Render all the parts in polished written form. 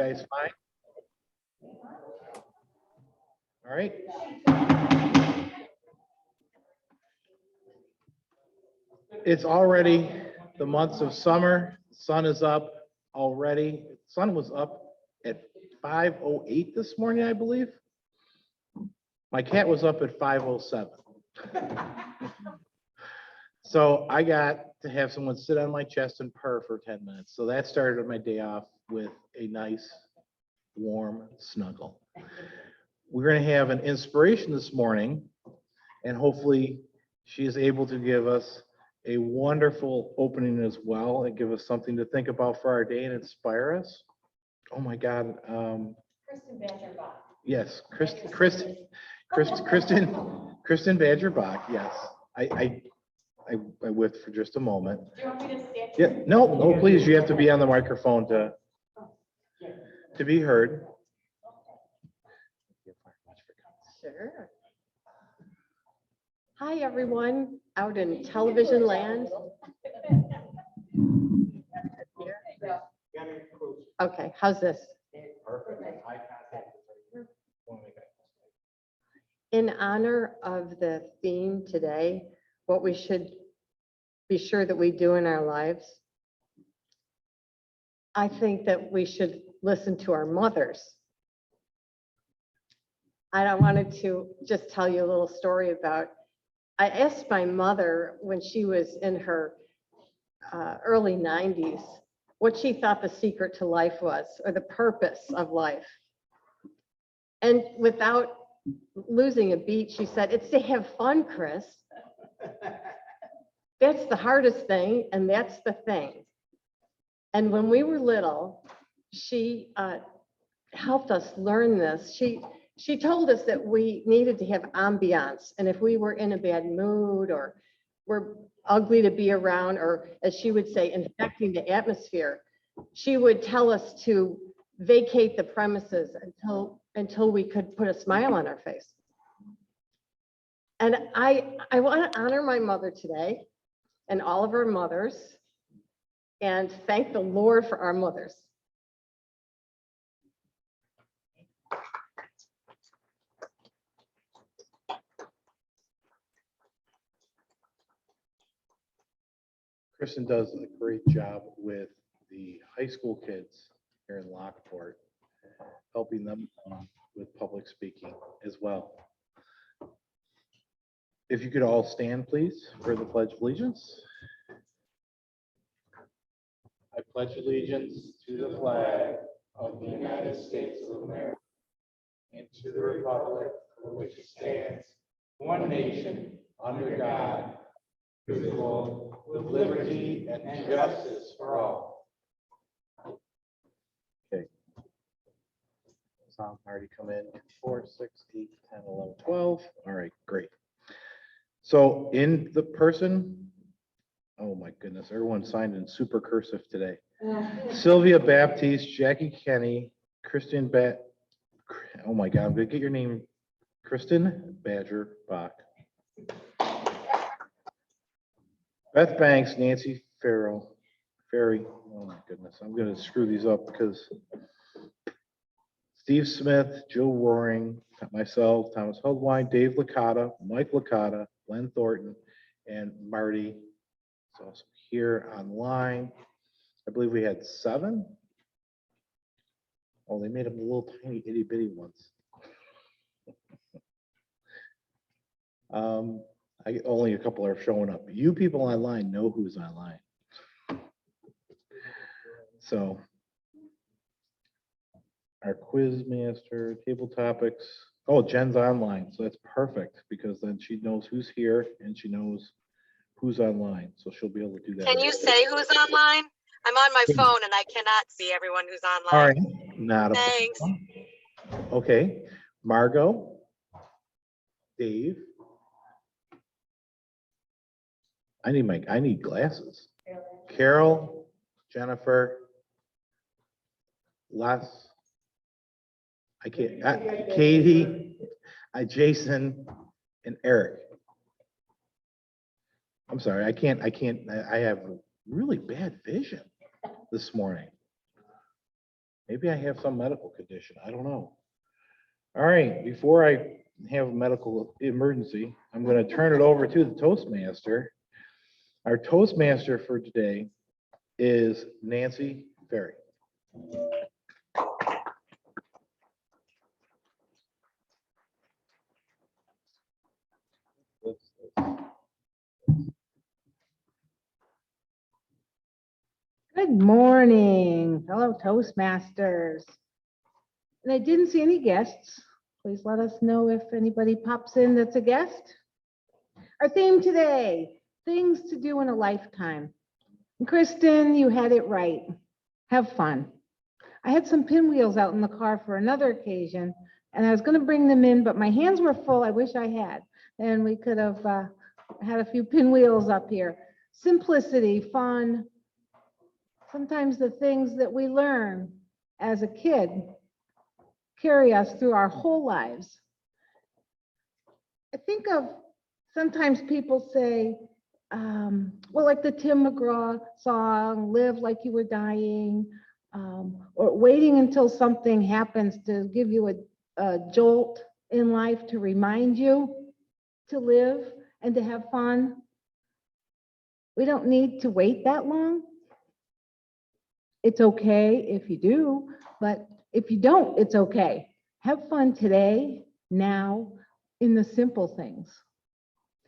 guys fine? All right. It's already the months of summer. Sun is up already. Sun was up at 5:08 this morning, I believe. My cat was up at 5:07. So I got to have someone sit on my chest and purr for 10 minutes. So that started my day off with a nice, warm snuggle. We're going to have an inspiration this morning, and hopefully she is able to give us a wonderful opening as well and give us something to think about for our day and inspire us. Oh my God. Kristen Badgerbach. Yes, Kristen Badgerbach. Yes, I whiffed for just a moment. Do you want me to stand? Yeah, no, please. You have to be on the microphone to be heard. Sure. Hi, everyone out in television land. Okay, how's this? Perfect. In honor of the theme today, what we should be sure that we do in our lives, I think that we should listen to our mothers. I wanted to just tell you a little story about, I asked my mother when she was in her early 90s, what she thought the secret to life was, or the purpose of life. And without losing a beat, she said, it's to have fun, Chris. That's the hardest thing, and that's the thing. And when we were little, she helped us learn this. She told us that we needed to have ambiance, and if we were in a bad mood or were ugly to be around, or as she would say, infecting the atmosphere, she would tell us to vacate the premises until we could put a smile on our face. And I want to honor my mother today and all of our mothers and thank the Lord for our mothers. Kristen does a great job with the high school kids here in Lockport, helping them with public speaking as well. If you could all stand, please, for the Pledge of Allegiance. I pledge allegiance to the flag of the United States of America and to the republic for which it stands, one nation, under God, indivisible, with liberty and justice for all. Okay. Sound already come in 4, 6, 8, 10, 11, 12. All right, great. So in the person, oh my goodness, everyone signed in super cursive today. Sylvia Baptiste, Jackie Kenny, oh my God, I'm gonna get your name, Kristen Badgerbach. Beth Banks, Nancy Ferry, oh my goodness, I'm gonna screw these up because Steve Smith, Joe Roaring, myself, Thomas Hudwine, Dave Licata, Mike Licata, Glenn Thornton, and Marty is also here online. I believe we had 7. Oh, they made them little tiny itty bitty ones. Only a couple are showing up. You people online know who's online. So our quiz master, table topics. Oh, Jen's online, so that's perfect because then she knows who's here and she knows who's online, so she'll be able to do that. Can you say who's online? I'm on my phone and I cannot see everyone who's online. All right, not a Thanks. problem. Okay, Margot, Dave. I need glasses. Carol, Jennifer, Les. I can't. Katie, Jason, and Eric. I'm sorry, I can't. I have really bad vision this morning. Maybe I have some medical condition. I don't know. All right, before I have a medical emergency, I'm going to turn it over to the Toastmaster. Our Toastmaster for today is Nancy Ferry. Good morning, fellow Toastmasters. And I didn't see any guests. Please let us know if anybody pops in that's a guest. Our theme today, things to do in a lifetime. And Kristen, you had it right. Have fun. I had some pinwheels out in the car for another occasion, and I was going to bring them in, but my hands were full. I wish I had. And we could have had a few pinwheels up here. Simplicity, fun. Sometimes the things that we learn as a kid carry us through our whole lives. I think of sometimes people say, well, like the Tim McGraw song, live like you were dying, or waiting until something happens to give you a jolt in life to remind you to live and to have fun. We don't need to wait that long. It's okay if you do, but if you don't, it's okay. Have fun today, now, in the simple things.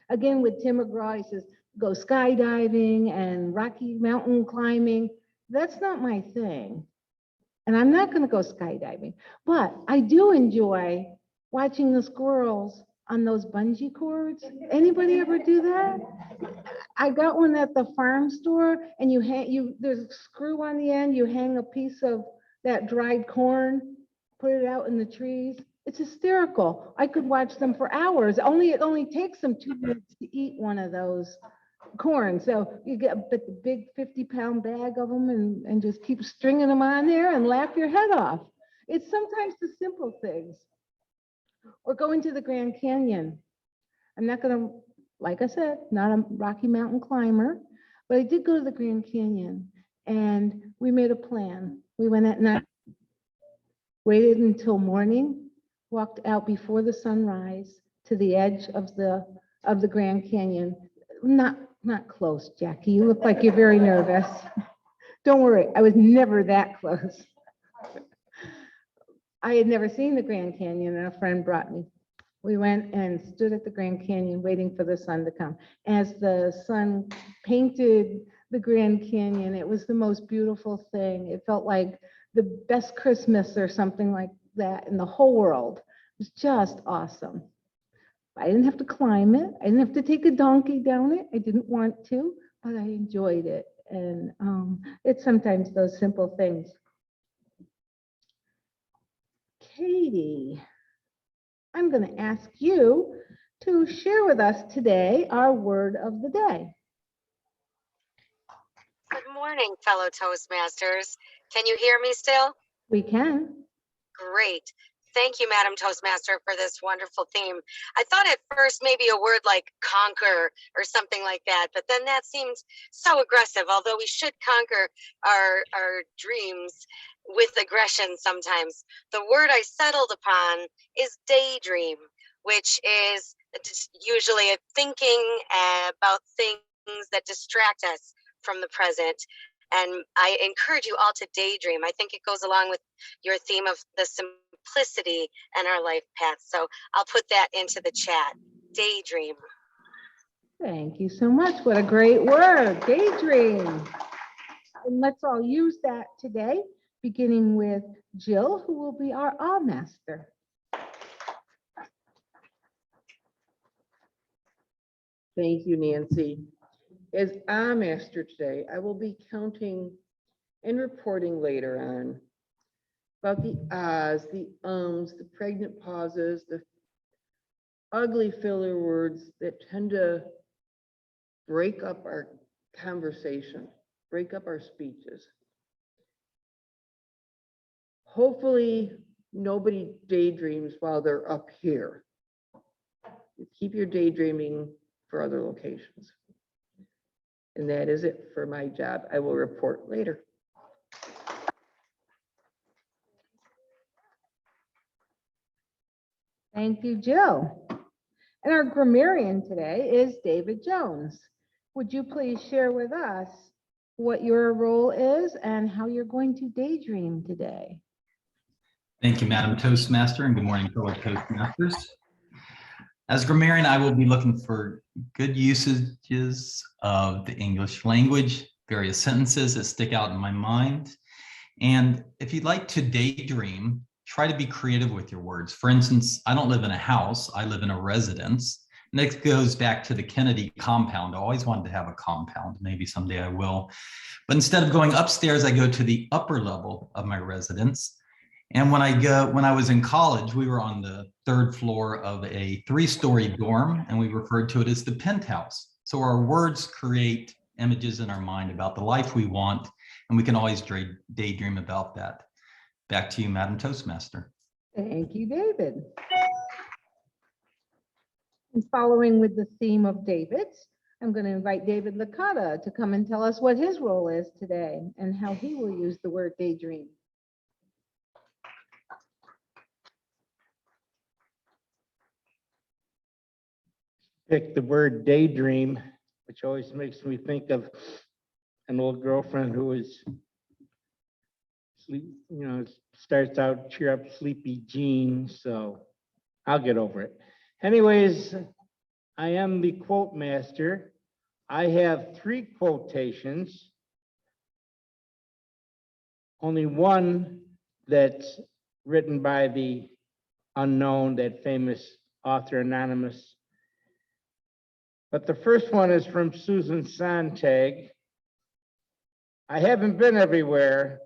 Again, with Tim McGraw, he says, go skydiving and Rocky Mountain climbing. That's not my thing. And I'm not going to go skydiving, but I do enjoy watching the squirrels on those bungee cords. Anybody ever do that? I got one at the farm store, and there's a screw on the end. You hang a piece of that dried corn, put it out in the trees. It's hysterical. I could watch them for hours. It only takes them 2 minutes to eat one of those corn. So you get the big 50-pound bag of them and just keep stringing them on there and laugh your head off. It's sometimes the simple things. Or going to the Grand Canyon. I'm not going to, like I said, not a Rocky Mountain climber, but I did go to the Grand Canyon, and we made a plan. We went at night, waited until morning, walked out before the sunrise to the edge of the Grand Canyon. Not close, Jackie. You look like you're very nervous. Don't worry, I was never that close. I had never seen the Grand Canyon, and a friend brought me. We went and stood at the Grand Canyon waiting for the sun to come. As the sun painted the Grand Canyon, it was the most beautiful thing. It felt like the best Christmas or something like that in the whole world. It was just awesome. I didn't have to climb it. I didn't have to take a donkey down it. I didn't want to, but I enjoyed it. And it's sometimes those simple things. Katie, I'm going to ask you to share with us today our word of the day. Good morning, fellow Toastmasters. Can you hear me still? We can. Great. Thank you, Madam Toastmaster, for this wonderful theme. I thought at first maybe a word like conquer or something like that, but then that seemed so aggressive, although we should conquer our dreams with aggression sometimes. The word I settled upon is daydream, which is usually a thinking about things that distract us from the present. And I encourage you all to daydream. I think it goes along with your theme of the simplicity and our life path. So I'll put that into the chat. Daydream. Thank you so much. What a great word, daydream. And let's all use that today, beginning with Jill, who will be our awe master. Thank you, Nancy. As a master today, I will be counting and reporting later on about the ahs, the ums, the pregnant pauses, the ugly filler words that tend to break up our conversation, break up our speeches. Hopefully, nobody daydreams while they're up here. Keep your daydreaming for other locations. And that is it for my job. I will report later. Thank you, Jill. And our grammarian today is David Jones. Would you please share with us what your role is and how you're going to daydream today? Thank you, Madam Toastmaster, and good morning, fellow Toastmasters. As grammarian, I will be looking for good usages of the English language, various sentences that stick out in my mind. And if you'd like to daydream, try to be creative with your words. For instance, I don't live in a house, I live in a residence. And that goes back to the Kennedy compound. I always wanted to have a compound. Maybe someday I will. But instead of going upstairs, I go to the upper level of my residence. And when I was in college, we were on the 3rd floor of a 3-story dorm, and we referred to it as the penthouse. So our words create images in our mind about the life we want, and we can always daydream about that. Back to you, Madam Toastmaster. Thank you, David. And following with the theme of David's, I'm going to invite David Licata to come and tell us what his role is today and how he will use the word daydream. Pick the word daydream, which always makes me think of an old girlfriend who is sleep, starts out cheer up sleepy Jean, so I'll get over it. Anyways, I am the quote master. I have 3 quotations. Only one that's written by the unknown, that famous author anonymous. But the first one is from Susan Sontag. I haven't been everywhere,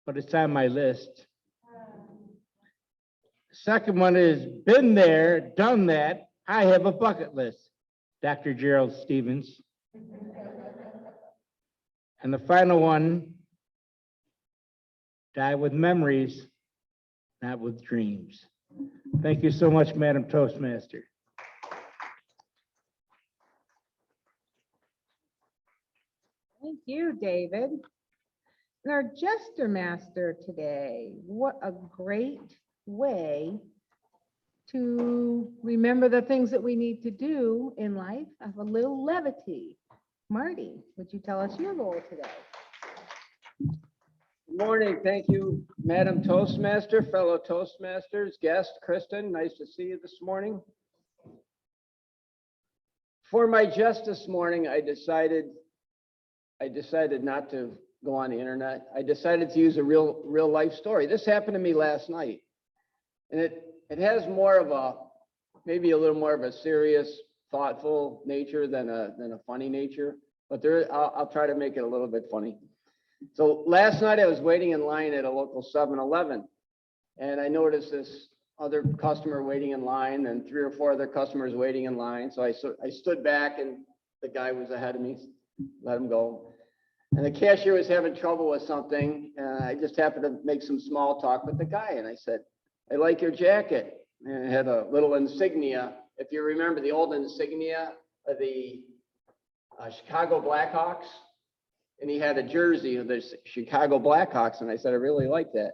but it's on my list. Second one is been there, done that. I have a bucket list. Dr. Gerald Stevens. And the final one, die with memories, not with dreams. Thank you so much, Madam Toastmaster. Thank you, David. And our jester master today, what a great way to remember the things that we need to do in life, have a little levity. Marty, would you tell us your role today? Good morning. Thank you, Madam Toastmaster, fellow Toastmasters, guest Kristen. Nice to see you this morning. For my jest this morning, I decided not to go on the internet. I decided to use a real life story. This happened to me last night, and it has more of a, maybe a little more of a serious, thoughtful nature than a funny nature. But I'll try to make it a little bit funny. So last night I was waiting in line at a local 7-Eleven, and I noticed this other customer waiting in line and 3 or 4 other customers waiting in line. So I stood back, and the guy was ahead of me, let him go. And the cashier was having trouble with something. And I just happened to make some small talk with the guy. And I said, I like your jacket. And it had a little insignia. If you remember the old insignia of the Chicago Blackhawks. And he had a jersey of the Chicago Blackhawks. And I said, I really like that.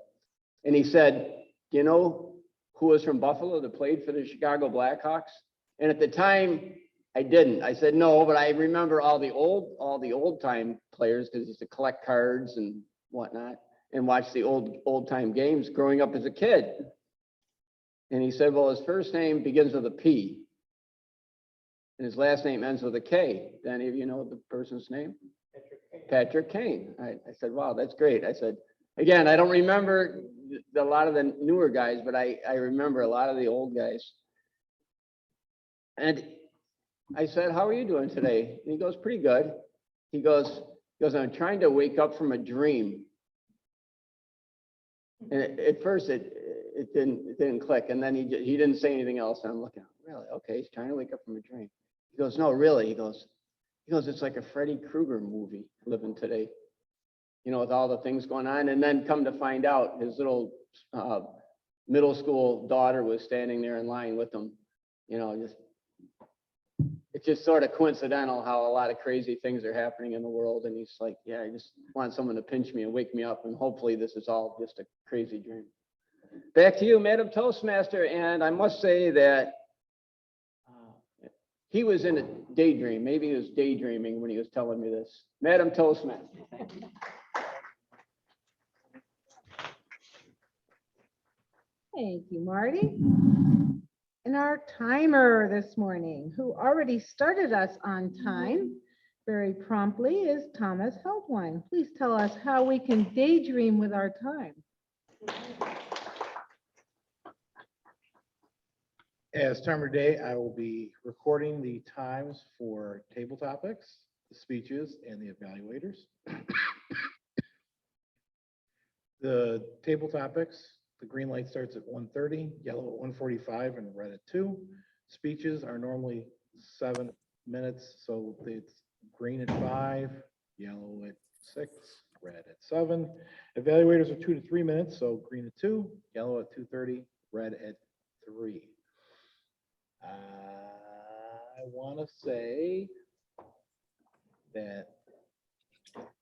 And he said, do you know who was from Buffalo that played for the Chicago Blackhawks? And at the time, I didn't. I said no, but I remember all the old time players because I used to collect cards and whatnot and watch the old time games growing up as a kid. And he said, well, his first name begins with a P and his last name ends with a K. Do any of you know the person's name? Patrick Kane. I said, wow, that's great. I said, again, I don't remember a lot of the newer guys, but I remember a lot of the old guys. And I said, how are you doing today? And he goes, pretty good. He goes, I'm trying to wake up from a dream. And at first it didn't click. And then he didn't say anything else. And I'm looking, really? Okay, he's trying to wake up from a dream. He goes, no, really? He goes, it's like a Freddy Krueger movie living today, with all the things going on. And then come to find out his little middle school daughter was standing there in line with him, it's just sort of coincidental how a lot of crazy things are happening in the world. And he's like, yeah, I just want someone to pinch me and wake me up. And hopefully this is all just a crazy dream. Back to you, Madam Toastmaster, and I must say that he was in a daydream. Maybe he was daydreaming when he was telling me this. Madam Toastmaster. Thank you, Marty. And our timer this morning, who already started us on time very promptly, is Thomas Heldwine. Please tell us how we can daydream with our time. As timer day, I will be recording the times for table topics, the speeches, and the evaluators. The table topics, the green light starts at 1:30, yellow at 1:45, and red at 2. Speeches are normally 7 minutes, so it's green at 5, yellow at 6, red at 7. Evaluators are 2 to 3 minutes, so green at 2, yellow at 2:30, red at 3. I want to say that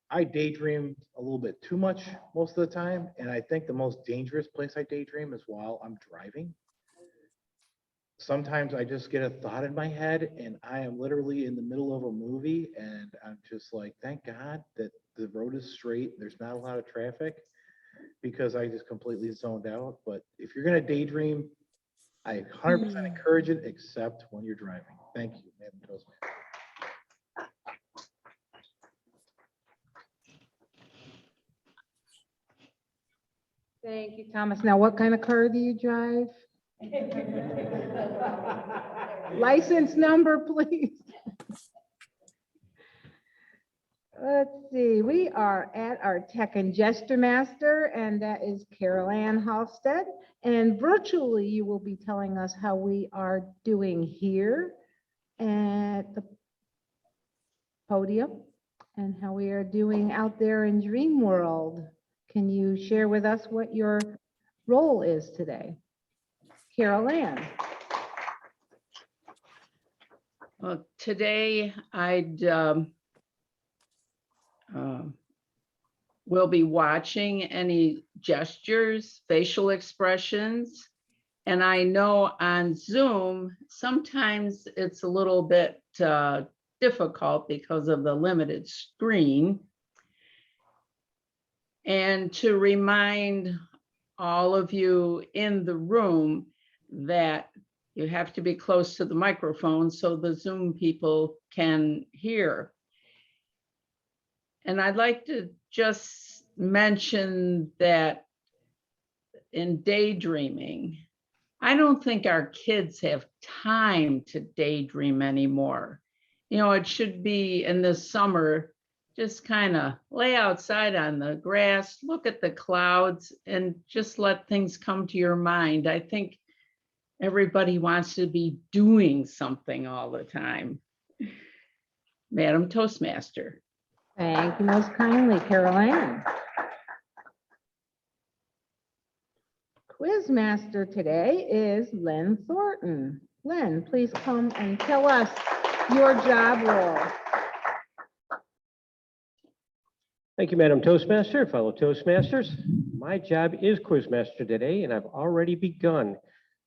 I daydream a little bit too much most of the time, and I think the most dangerous place I daydream is while I'm driving. Sometimes I just get a thought in my head, and I am literally in the middle of a movie, and I'm just like, thank God that the road is straight, there's not a lot of traffic, because I just completely zoned out. But if you're gonna daydream, I 100% encourage it, except when you're driving. Thank you, Madam Toastmaster. Thank you, Thomas. Now, what kind of car do you drive? License number, please. Let's see, we are at our Tech and Gesture Master, and that is Carol Ann Halstead. And virtually, you will be telling us how we are doing here at the podium and how we are doing out there in Dream World. Can you share with us what your role is today? Carol Ann. Well, today I'd will be watching any gestures, facial expressions. And I know on Zoom, sometimes it's a little bit difficult because of the limited screen. And to remind all of you in the room that you have to be close to the microphone so the Zoom people can hear. And I'd like to just mention that in daydreaming, I don't think our kids have time to daydream anymore. You know, it should be in the summer, just kind of lay outside on the grass, look at the clouds, and just let things come to your mind. I think everybody wants to be doing something all the time. Madam Toastmaster. Thank you most kindly, Carol Ann. Quizmaster today is Len Thornton. Len, please come and tell us your job role. Thank you, Madam Toastmaster, fellow Toastmasters. My job is Quizmaster today, and I've already begun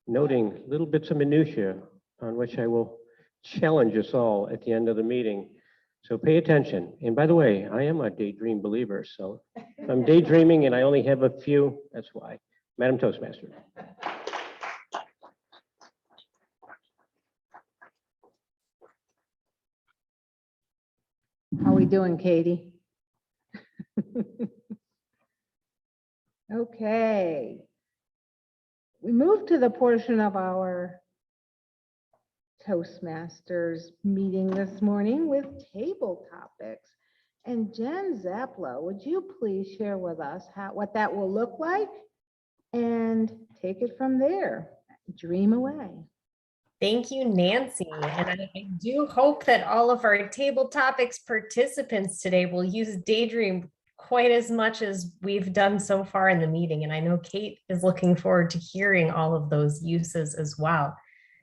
noting little bits of minutia on which I will challenge us all at the end of the meeting. So pay attention. And by the way, I am a daydream believer, so if I'm daydreaming and I only have a few, that's why. Madam Toastmaster. How are we doing, Katie? Okay. We move to the portion of our Toastmasters meeting this morning with table topics. And Jen Zapla, would you please share with us what that will look like and take it from there? Dream away. Thank you, Nancy. And I do hope that all of our table topics participants today will use Daydream quite as much as we've done so far in the meeting. And I know Kate is looking forward to hearing all of those uses as well.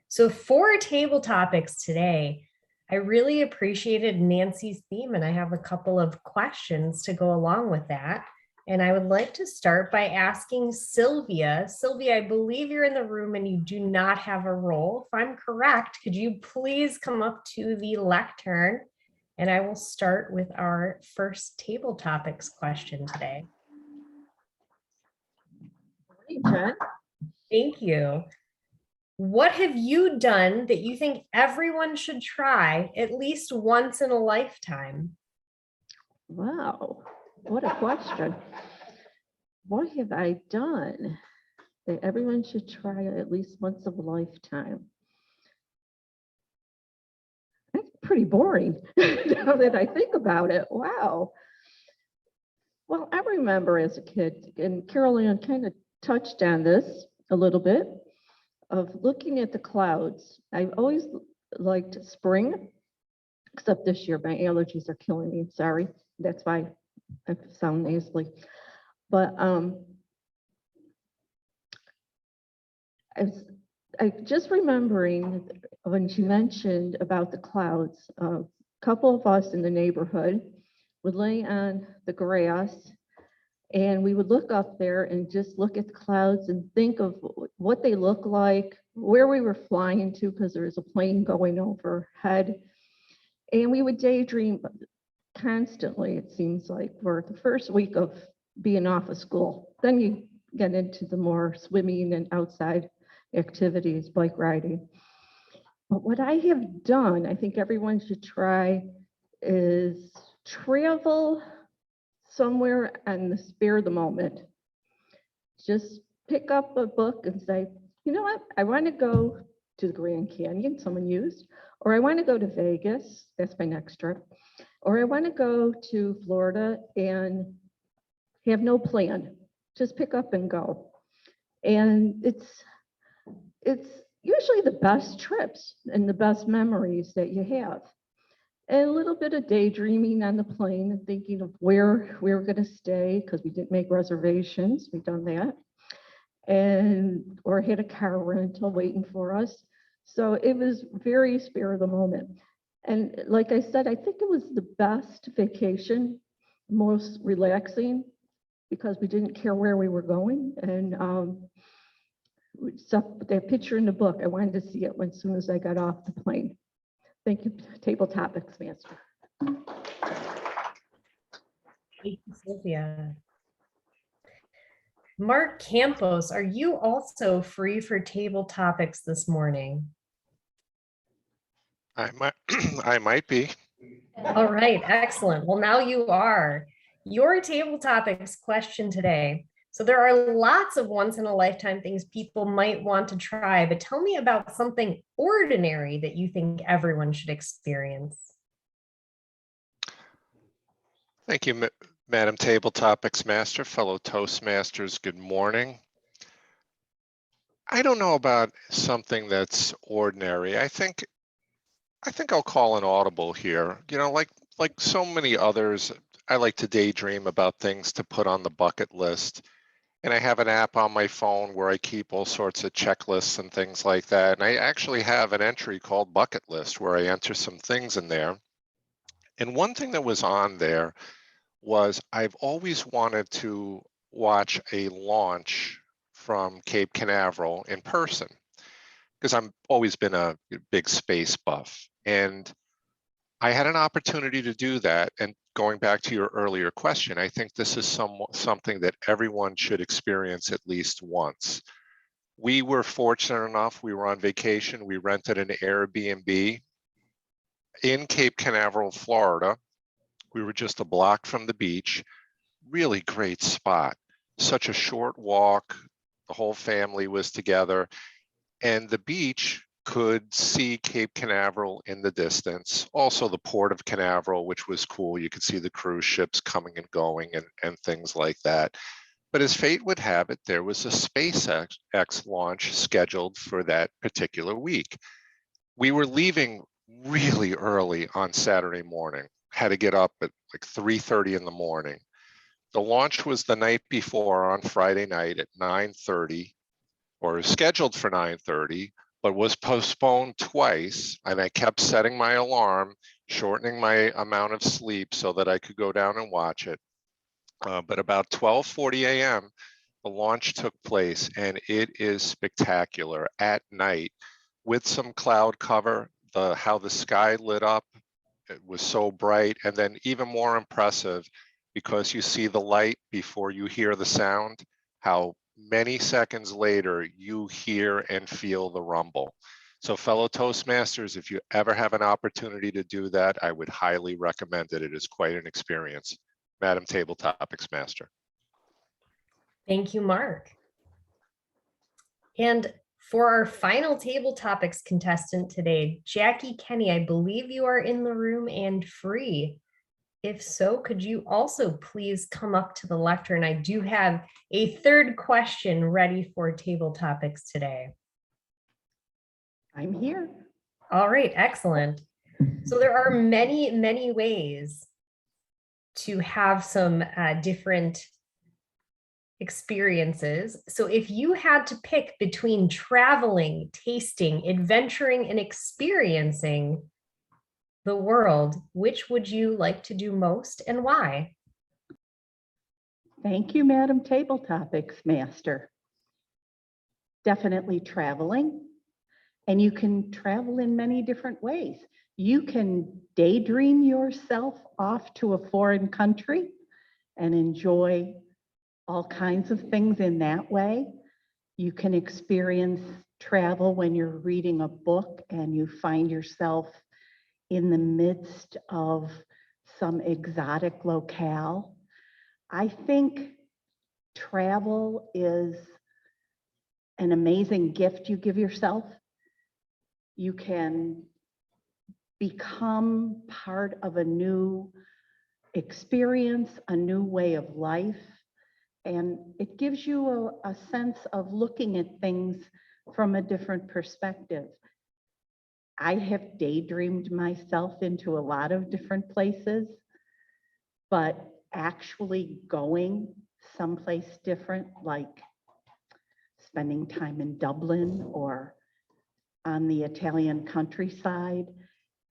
So for table topics today, I really appreciated Nancy's theme, and I have a couple of questions to go along with that. And I would like to start by asking Sylvia. Sylvia, I believe you're in the room and you do not have a role. If I'm correct, could you please come up to the lectern? And I will start with our first table topics question today. Hey, Jen. Thank you. What have you done that you think everyone should try at least once in a lifetime? Wow, what a question. What have I done that everyone should try at least once of a lifetime? That's pretty boring now that I think about it. Wow. Well, I remember as a kid, and Carol Ann kind of touched on this a little bit, of looking at the clouds. I've always liked spring, except this year my allergies are killing me. Sorry. That's why I sound nasally. But I just remembering when she mentioned about the clouds, a couple of us in the neighborhood would lay on the grass and we would look up there and just look at the clouds and think of what they look like, where we were flying to, because there was a plane going overhead. And we would daydream constantly, it seems like, for the first week of being off of school. Then you get into the more swimming and outside activities, bike riding. But what I have done, I think everyone should try, is travel somewhere and spare the moment. Just pick up a book and say, you know what, I want to go to the Grand Canyon, someone used, or I want to go to Vegas, that's my next trip, or I want to go to Florida and have no plan, just pick up and go. And it's usually the best trips and the best memories that you have. And a little bit of daydreaming on the plane and thinking of where we were going to stay, because we didn't make reservations, we've done that. And or had a car rental waiting for us. So it was very spare of the moment. And like I said, I think it was the best vacation, most relaxing, because we didn't care where we were going. And so that picture in the book, I wanted to see it as soon as I got off the plane. Thank you, Table Topics Master. Thank you, Sylvia. Mark Campos, are you also free for table topics this morning? I might, I might be. All right, excellent. Well, now you are. Your table topics question today. So there are lots of once in a lifetime things people might want to try, but tell me about something ordinary that you think everyone should experience. Thank you, Madam Table Topics Master, fellow Toastmasters, good morning. I don't know about something that's ordinary. I think I'll call an audible here. You know, like so many others, I like to daydream about things to put on the bucket list. And I have an app on my phone where I keep all sorts of checklists and things like that. And I actually have an entry called Bucket List where I enter some things in there. And one thing that was on there was I've always wanted to watch a launch from Cape Canaveral in person because I've always been a big space buff. And I had an opportunity to do that. And going back to your earlier question, I think this is something that everyone should experience at least once. We were fortunate enough, we were on vacation, we rented an Airbnb in Cape Canaveral, Florida. We were just a block from the beach. Really great spot. Such a short walk. The whole family was together. And the beach could see Cape Canaveral in the distance. Also the port of Canaveral, which was cool. You could see the cruise ships coming and going and things like that. But as fate would have it, there was a SpaceX launch scheduled for that particular week. We were leaving really early on Saturday morning. Had to get up at like 3:30 in the morning. The launch was the night before on Friday night at 9:30, or scheduled for 9:30, but was postponed twice. And I kept setting my alarm, shortening my amount of sleep so that I could go down and watch it. But about 12:40 a.m., the launch took place, and it is spectacular at night with some cloud cover. How the sky lit up, it was so bright, and then even more impressive because you see the light before you hear the sound, how many seconds later you hear and feel the rumble. So fellow Toastmasters, if you ever have an opportunity to do that, I would highly recommend it. It is quite an experience. Madam Table Topics Master. Thank you, Mark. And for our final table topics contestant today, Jackie Kenny, I believe you are in the room and free. If so, could you also please come up to the lectern? I do have a third question ready for table topics today. I'm here. All right, excellent. So there are many, many ways to have some different experiences. So if you had to pick between traveling, tasting, adventuring, and experiencing the world, which would you like to do most and why? Thank you, Madam Table Topics Master. Definitely traveling. And you can travel in many different ways. You can daydream yourself off to a foreign country and enjoy all kinds of things in that way. You can experience travel when you're reading a book and you find yourself in the midst of some exotic locale. I think travel is an amazing gift you give yourself. You can become part of a new experience, a new way of life, and it gives you a sense of looking at things from a different perspective. I have daydreamed myself into a lot of different places, but actually going someplace different, like spending time in Dublin or on the Italian countryside,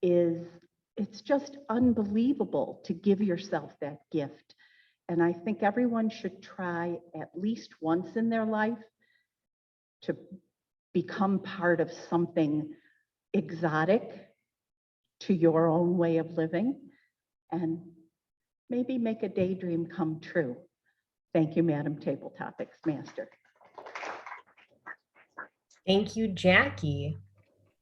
it's just unbelievable to give yourself that gift. And I think everyone should try at least once in their life to become part of something exotic to your own way of living and maybe make a daydream come true. Thank you, Madam Table Topics Master. Thank you, Jackie.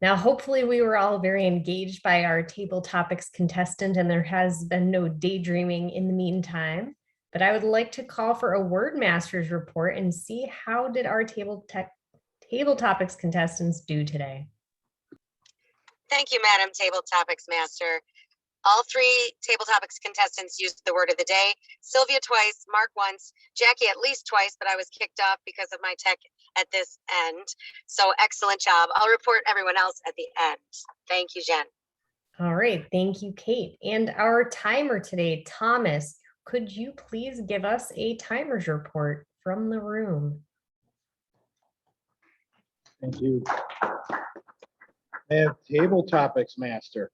Now, hopefully we were all very engaged by our table topics contestant and there has been no daydreaming in the meantime, but I would like to call for a word master's report and see how did our table topics contestants do today. Thank you, Madam Table Topics Master. All three table topics contestants used the word of the day. Sylvia twice, Mark once, Jackie at least twice, but I was kicked off because of my tech at this end. So excellent job. I'll report everyone else at the end. Thank you, Jen. All right, thank you, Kate. And our timer today, Thomas, could you please give us a timer's report from the room? Thank you. And Table Topics Master.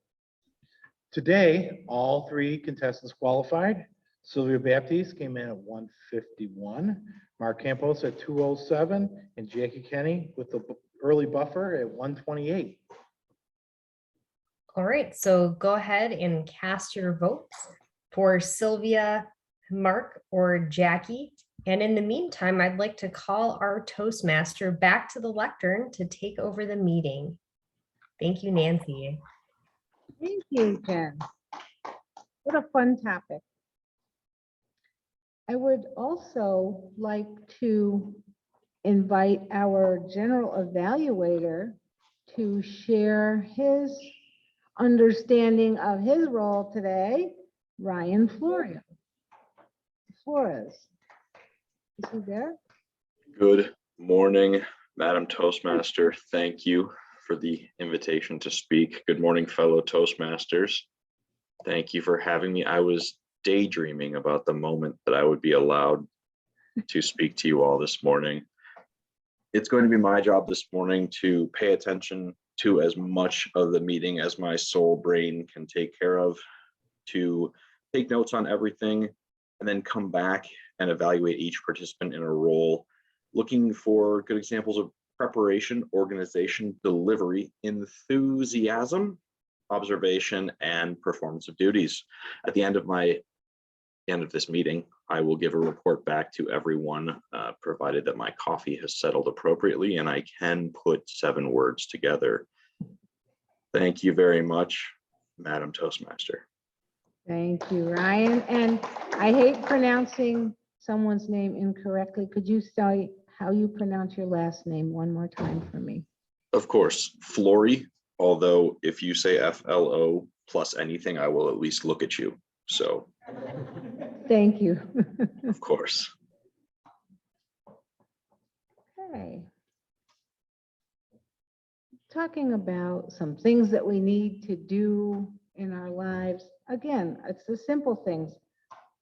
Today, all three contestants qualified. Sylvia Baptiste came in at 151, Mark Campos at 207, and Jackie Kenny with the early buffer at 128. All right, so go ahead and cast your votes for Sylvia, Mark, or Jackie. And in the meantime, I'd like to call our Toastmaster back to the lectern to take over the meeting. Thank you, Nancy. Thank you, Jen. What a fun topic. I would also like to invite our general evaluator to share his understanding of his role today, Ryan Flores. Is he there? Good morning, Madam Toastmaster. Thank you for the invitation to speak. Good morning, fellow Toastmasters. Thank you for having me. I was daydreaming about the moment that I would be allowed to speak to you all this morning. It's going to be my job this morning to pay attention to as much of the meeting as my soul brain can take care of, to take notes on everything, and then come back and evaluate each participant in a role, looking for good examples of preparation, organization, delivery, enthusiasm, observation, and performance of duties. At the end of this meeting, I will give a report back to everyone, provided that my coffee has settled appropriately and I can put 7 words together. Thank you very much, Madam Toastmaster. Thank you, Ryan. And I hate pronouncing someone's name incorrectly. Could you say how you pronounce your last name one more time for me? Of course, Flory, although if you say FLO plus anything, I will at least look at you. So, Thank you. of course. Okay. Talking about some things that we need to do in our lives. Again, it's the simple things.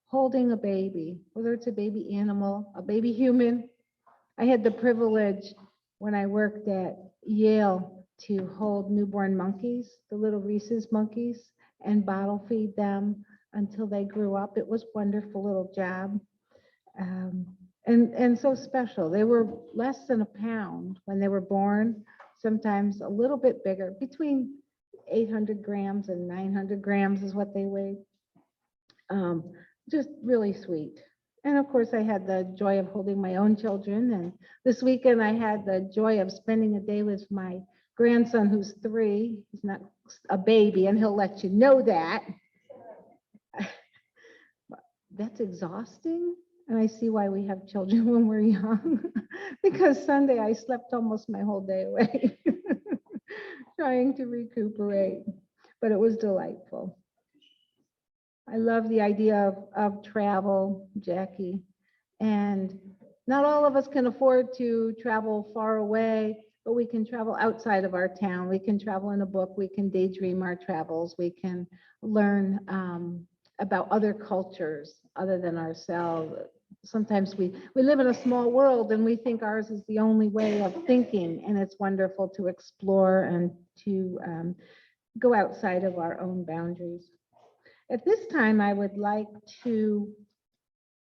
Holding a baby, whether it's a baby animal, a baby human. I had the privilege when I worked at Yale to hold newborn monkeys, the little rhesus monkeys, and bottle feed them until they grew up. It was a wonderful little job. And so special. They were less than a pound when they were born, sometimes a little bit bigger, between 800 grams and 900 grams is what they weighed. Just really sweet. And of course, I had the joy of holding my own children. And this weekend, I had the joy of spending a day with my grandson, who's 3. He's not a baby, and he'll let you know that. That's exhausting. And I see why we have children when we're young, because Sunday I slept almost my whole day away, trying to recuperate, but it was delightful. I love the idea of travel, Jackie, and not all of us can afford to travel far away, but we can travel outside of our town. We can travel in a book. We can daydream our travels. We can learn about other cultures other than ourselves. Sometimes we live in a small world and we think ours is the only way of thinking, and it's wonderful to explore and to go outside of our own boundaries. At this time, I would like to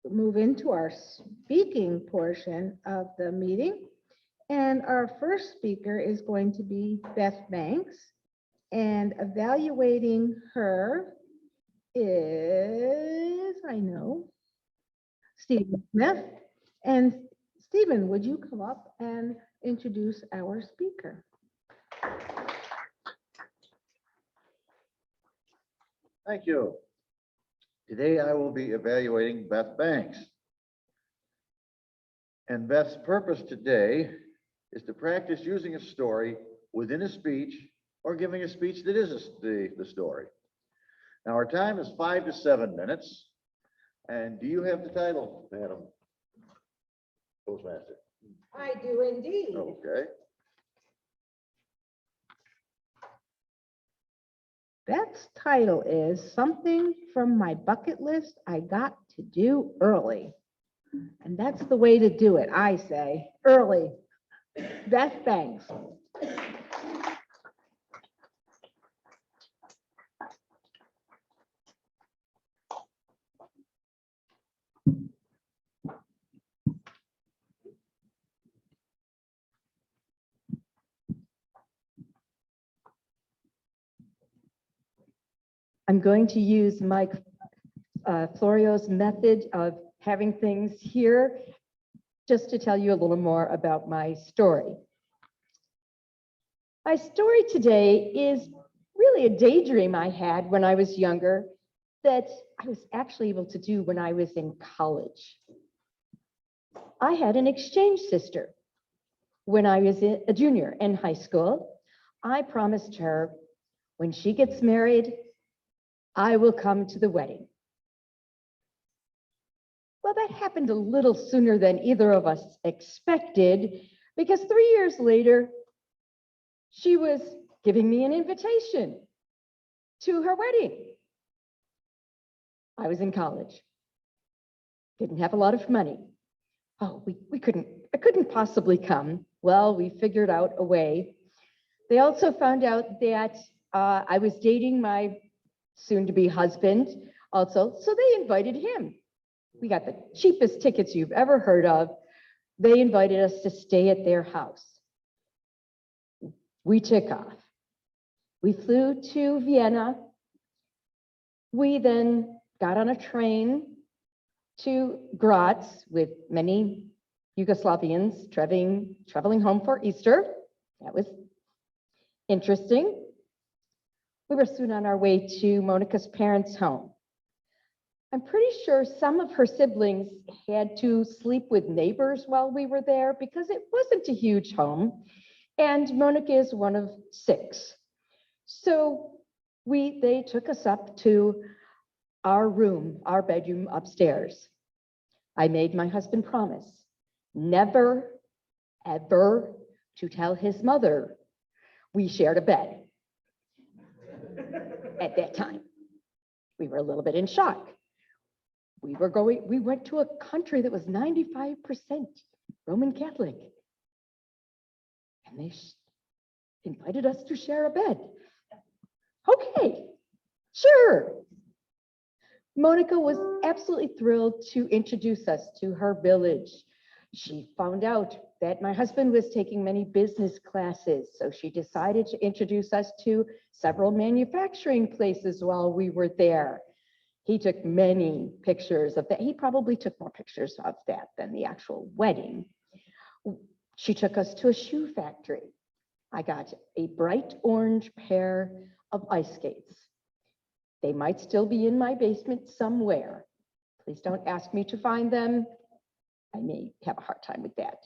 move into our speaking portion of the meeting. And our first speaker is going to be Beth Banks, and evaluating her is, I know, Stephen Smith. And Stephen, would you come up and introduce our speaker? Thank you. Today I will be evaluating Beth Banks. And Beth's purpose today is to practice using a story within a speech or giving a speech that is the story. Now our time is 5 to 7 minutes. And do you have the title, Madam Toastmaster? I do indeed. Okay. Beth's title is Something from My Bucket List I Got to Do Early. And that's the way to do it, I say, early. Beth Banks. I'm going to use Mike Florio's method of having things here just to tell you a little more about my story. My story today is really a daydream I had when I was younger that I was actually able to do when I was in college. I had an exchange sister. When I was a junior in high school, I promised her when she gets married, I will come to the wedding. Well, that happened a little sooner than either of us expected, because 3 years later, she was giving me an invitation to her wedding. I was in college, didn't have a lot of money. Oh, I couldn't possibly come. Well, we figured out a way. They also found out that I was dating my soon-to-be husband also, so they invited him. We got the cheapest tickets you've ever heard of. They invited us to stay at their house. We took off. We flew to Vienna. We then got on a train to Graz with many Yugoslavians traveling home for Easter. That was interesting. We were soon on our way to Monica's parents' home. I'm pretty sure some of her siblings had to sleep with neighbors while we were there because it wasn't a huge home, and Monica is one of 6. So they took us up to our room, our bedroom upstairs. I made my husband promise never, ever to tell his mother we shared a bed. At that time, we were a little bit in shock. We went to a country that was 95% Roman Catholic. And they invited us to share a bed. Okay, sure. Monica was absolutely thrilled to introduce us to her village. She found out that my husband was taking many business classes, so she decided to introduce us to several manufacturing places while we were there. He took many pictures of that. He probably took more pictures of that than the actual wedding. She took us to a shoe factory. I got a bright orange pair of ice skates. They might still be in my basement somewhere. Please don't ask me to find them. I may have a hard time with that.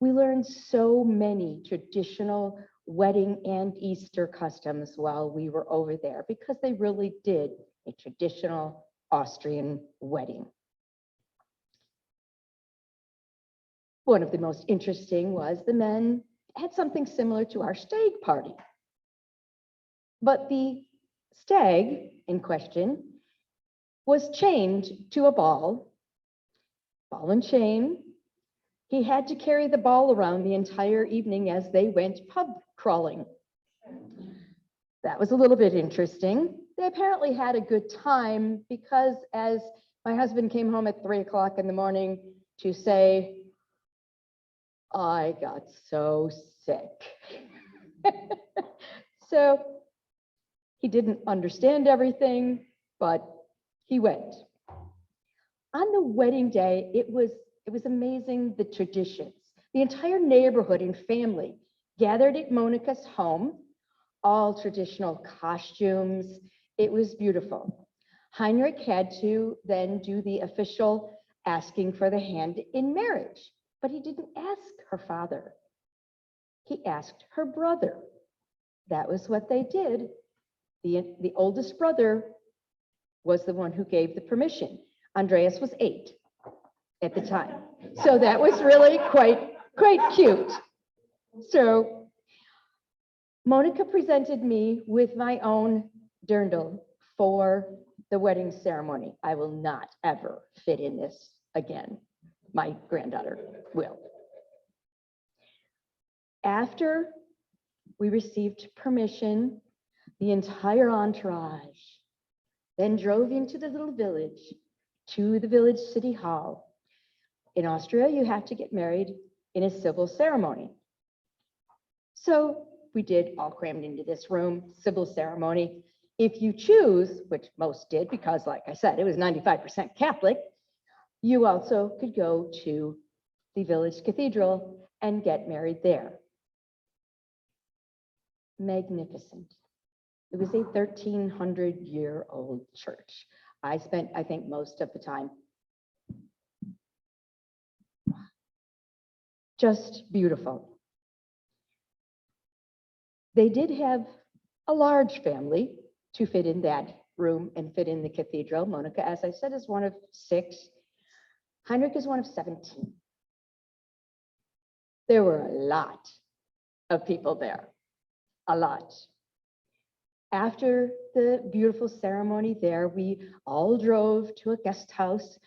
We learned so many traditional wedding and Easter customs while we were over there because they really did a traditional Austrian wedding. One of the most interesting was the men had something similar to our stag party. But the stag in question was chained to a ball and chain. He had to carry the ball around the entire evening as they went pub crawling. That was a little bit interesting. They apparently had a good time because as my husband came home at 3 o'clock in the morning to say, I got so sick. So he didn't understand everything, but he went. On the wedding day, it was amazing, the traditions. The entire neighborhood and family gathered at Monica's home, all traditional costumes. It was beautiful. Heinrich had to then do the official asking for the hand in marriage, but he didn't ask her father. He asked her brother. That was what they did. The oldest brother was the one who gave the permission. Andreas was 8 at the time. So that was really quite cute. So Monica presented me with my own dirndl for the wedding ceremony. I will not ever fit in this again. My granddaughter will. After we received permission, the entire entourage then drove into the little village to the village city hall. In Austria, you have to get married in a civil ceremony. So we did all crammed into this room, civil ceremony. If you choose, which most did, because like I said, it was 95% Catholic, you also could go to the village cathedral and get married there. Magnificent. It was a 1,300-year-old church. I spent, I think, most of the time. Just beautiful. They did have a large family to fit in that room and fit in the cathedral. Monica, as I said, is one of 6. Heinrich is one of 17. There were a lot of people there, a lot. After the beautiful ceremony there, we all drove to a guest house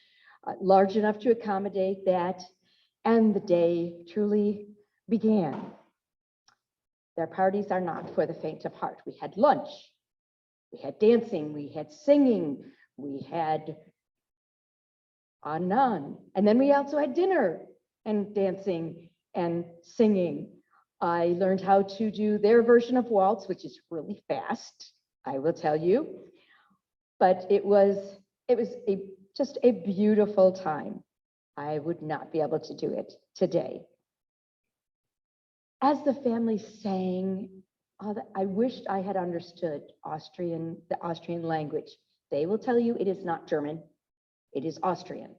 large enough to accommodate that, and the day truly began. Their parties are not for the faint of heart. We had lunch, we had dancing, we had singing, we had none. And then we also had dinner and dancing and singing. I learned how to do their version of waltz, which is really fast, I will tell you. But it was just a beautiful time. I would not be able to do it today. As the family sang, I wished I had understood the Austrian language. They will tell you it is not German, it is Austrian.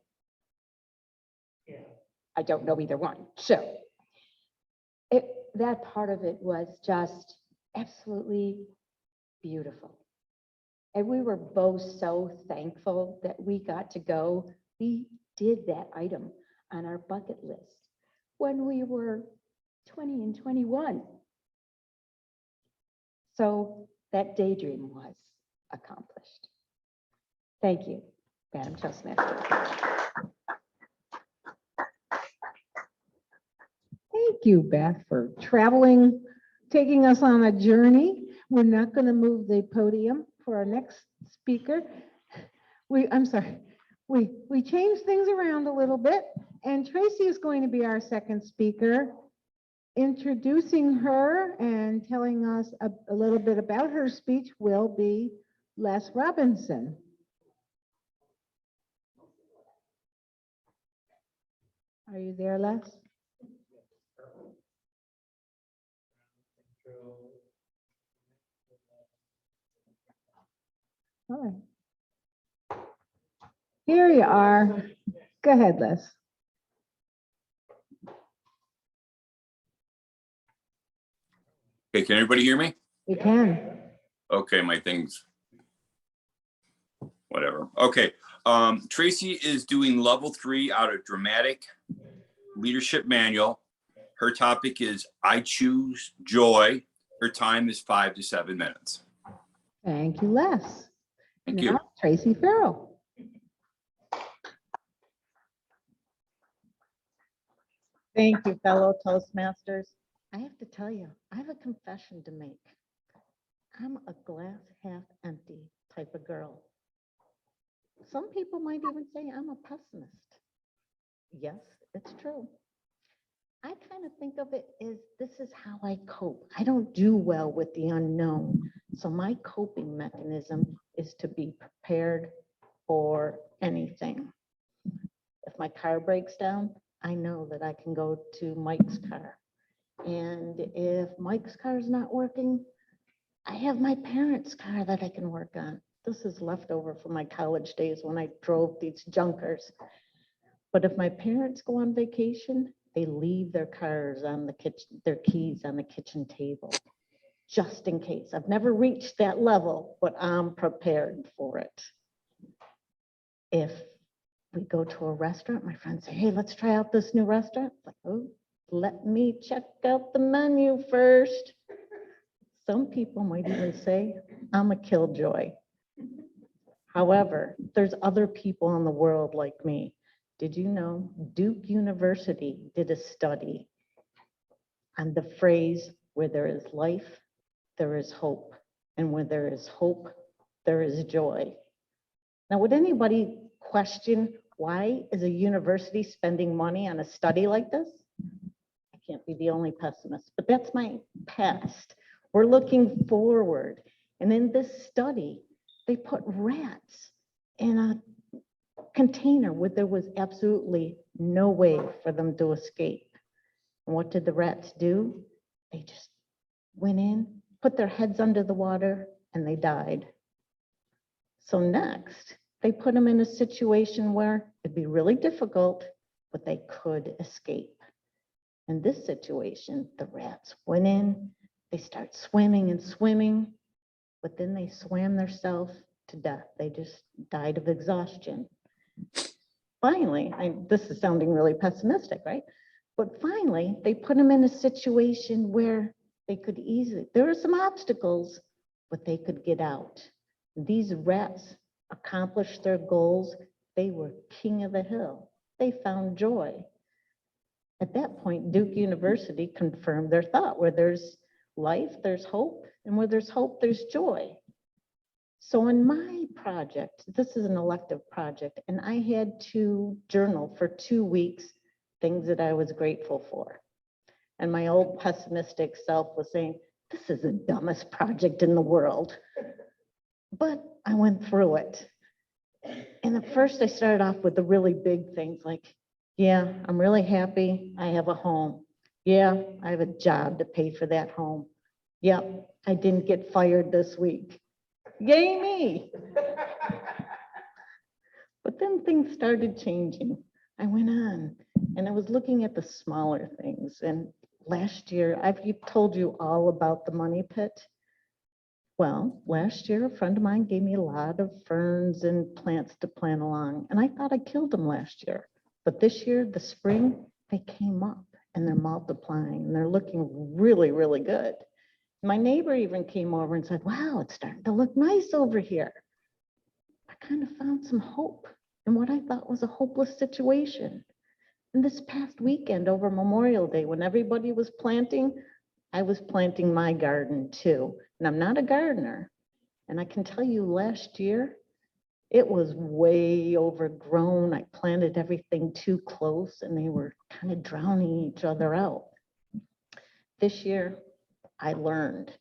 I don't know either one. So that part of it was just absolutely beautiful. And we were both so thankful that we got to go. We did that item on our bucket list when we were 20 and 21. So that daydream was accomplished. Thank you, Madam Toastmaster. Thank you, Beth, for traveling, taking us on a journey. We're not going to move the podium for our next speaker. I'm sorry, we changed things around a little bit, and Tracy is going to be our second speaker. Introducing her and telling us a little bit about her speech will be Les Robinson. Are you there, Les? All right. Here you are. Go ahead, Les. Okay, can everybody hear me? You can. Okay, my thing's whatever. Okay, Tracy is doing level 3 out of Dramatic Leadership Manual. Her topic is I Choose Joy. Her time is 5 to 7 minutes. Thank you, Les. Thank Now, you. Tracy Farrell. Thank you, fellow Toastmasters. I have to tell you, I have a confession to make. I'm a glass half empty type of girl. Some people might even say I'm a pessimist. Yes, it's true. I kind of think of it as this is how I cope. I don't do well with the unknown. So my coping mechanism is to be prepared for anything. If my car breaks down, I know that I can go to Mike's car. And if Mike's car is not working, I have my parents' car that I can work on. This is leftover from my college days when I drove these junkers. But if my parents go on vacation, they leave their cars on the kitchen, their keys on the kitchen table, just in case. I've never reached that level, but I'm prepared for it. If we go to a restaurant, my friends say, hey, let's try out this new restaurant. Like, oh, let me check out the menu first. Some people might even say, I'm a killjoy. However, there's other people in the world like me. Did you know Duke University did a study on the phrase, where there is life, there is hope. And where there is hope, there is joy. Now, would anybody question why is a university spending money on a study like this? I can't be the only pessimist, but that's my past. We're looking forward. And in this study, they put rats in a container where there was absolutely no way for them to escape. And what did the rats do? They just went in, put their heads under the water, and they died. So next, they put them in a situation where it'd be really difficult, but they could escape. In this situation, the rats went in, they start swimming and swimming, but then they swam themselves to death. They just died of exhaustion. Finally, this is sounding really pessimistic, right? But finally, they put them in a situation where they could easily, there were some obstacles, but they could get out. These rats accomplished their goals. They were king of the hill. They found joy. At that point, Duke University confirmed their thought, where there's life, there's hope, and where there's hope, there's joy. So in my project, this is an elective project, and I had to journal for 2 weeks, things that I was grateful for. And my old pessimistic self was saying, this is the dumbest project in the world. But I went through it. And at first I started off with the really big things like, yeah, I'm really happy I have a home. Yeah, I have a job to pay for that home. Yep, I didn't get fired this week. Yay me. But then things started changing. I went on and I was looking at the smaller things. And last year, I've told you all about the money pit. Well, last year, a friend of mine gave me a lot of ferns and plants to plant along. And I thought I killed them last year. But this year, the spring, they came up and they're multiplying and they're looking really, really good. My neighbor even came over and said, wow, it's starting to look nice over here. I kind of found some hope in what I thought was a hopeless situation. And this past weekend over Memorial Day, when everybody was planting, I was planting my garden too. And I'm not a gardener. And I can tell you last year, it was way overgrown. I planted everything too close and they were kind of drowning each other out. This year, I learned.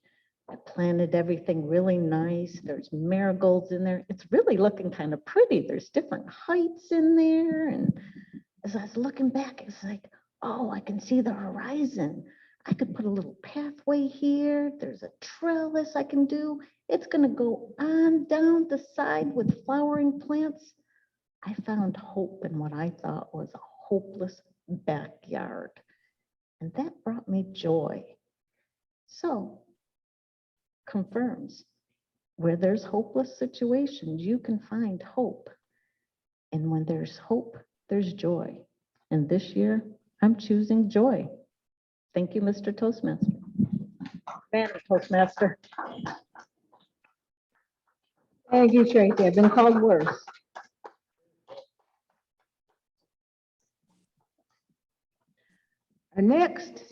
I planted everything really nice. There's marigolds in there. It's really looking kind of pretty. There's different heights in there. And as I was looking back, it's like, oh, I can see the horizon. I could put a little pathway here. There's a trellis I can do. It's going to go on down the side with flowering plants. I found hope in what I thought was a hopeless backyard. And that brought me joy. So, confirms where there's hopeless situations, you can find hope. And when there's hope, there's joy. And this year, I'm choosing joy. Thank you, Mr. Toastmaster. Madam Toastmaster. Thank you, Tracy. I've been called worse. Our next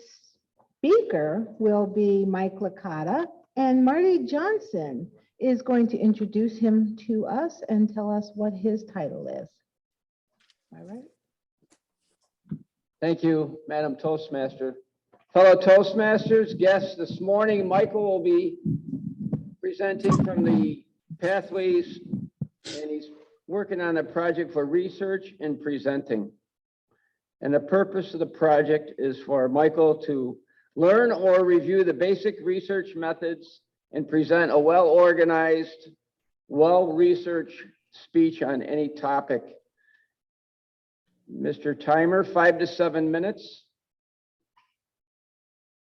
speaker will be Mike Licata, and Marty Johnson is going to introduce him to us and tell us what his title is. All right. Thank you, Madam Toastmaster. Fellow Toastmasters, guests this morning, Michael will be presenting from the Pathways, and he's working on a project for research and presenting. And the purpose of the project is for Michael to learn or review the basic research methods and present a well-organized, well-researched speech on any topic. Mr. Timer, 5 to 7 minutes.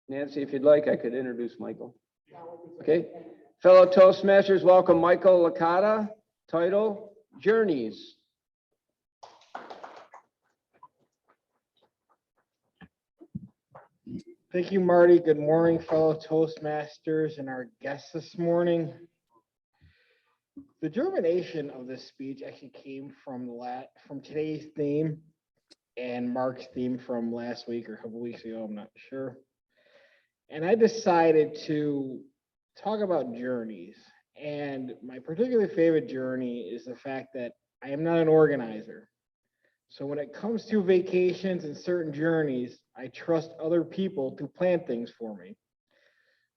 Nancy, if you'd like, I could introduce Michael. Okay. Fellow Toastmasters, welcome Michael Licata. Title, Journeys. Thank you, Marty. Good morning, fellow Toastmasters and our guests this morning. The germination of this speech actually came from today's theme and Mark's theme from last week or a couple weeks ago, I'm not sure. And I decided to talk about journeys. And my particularly favorite journey is the fact that I am not an organizer. So when it comes to vacations and certain journeys, I trust other people to plan things for me.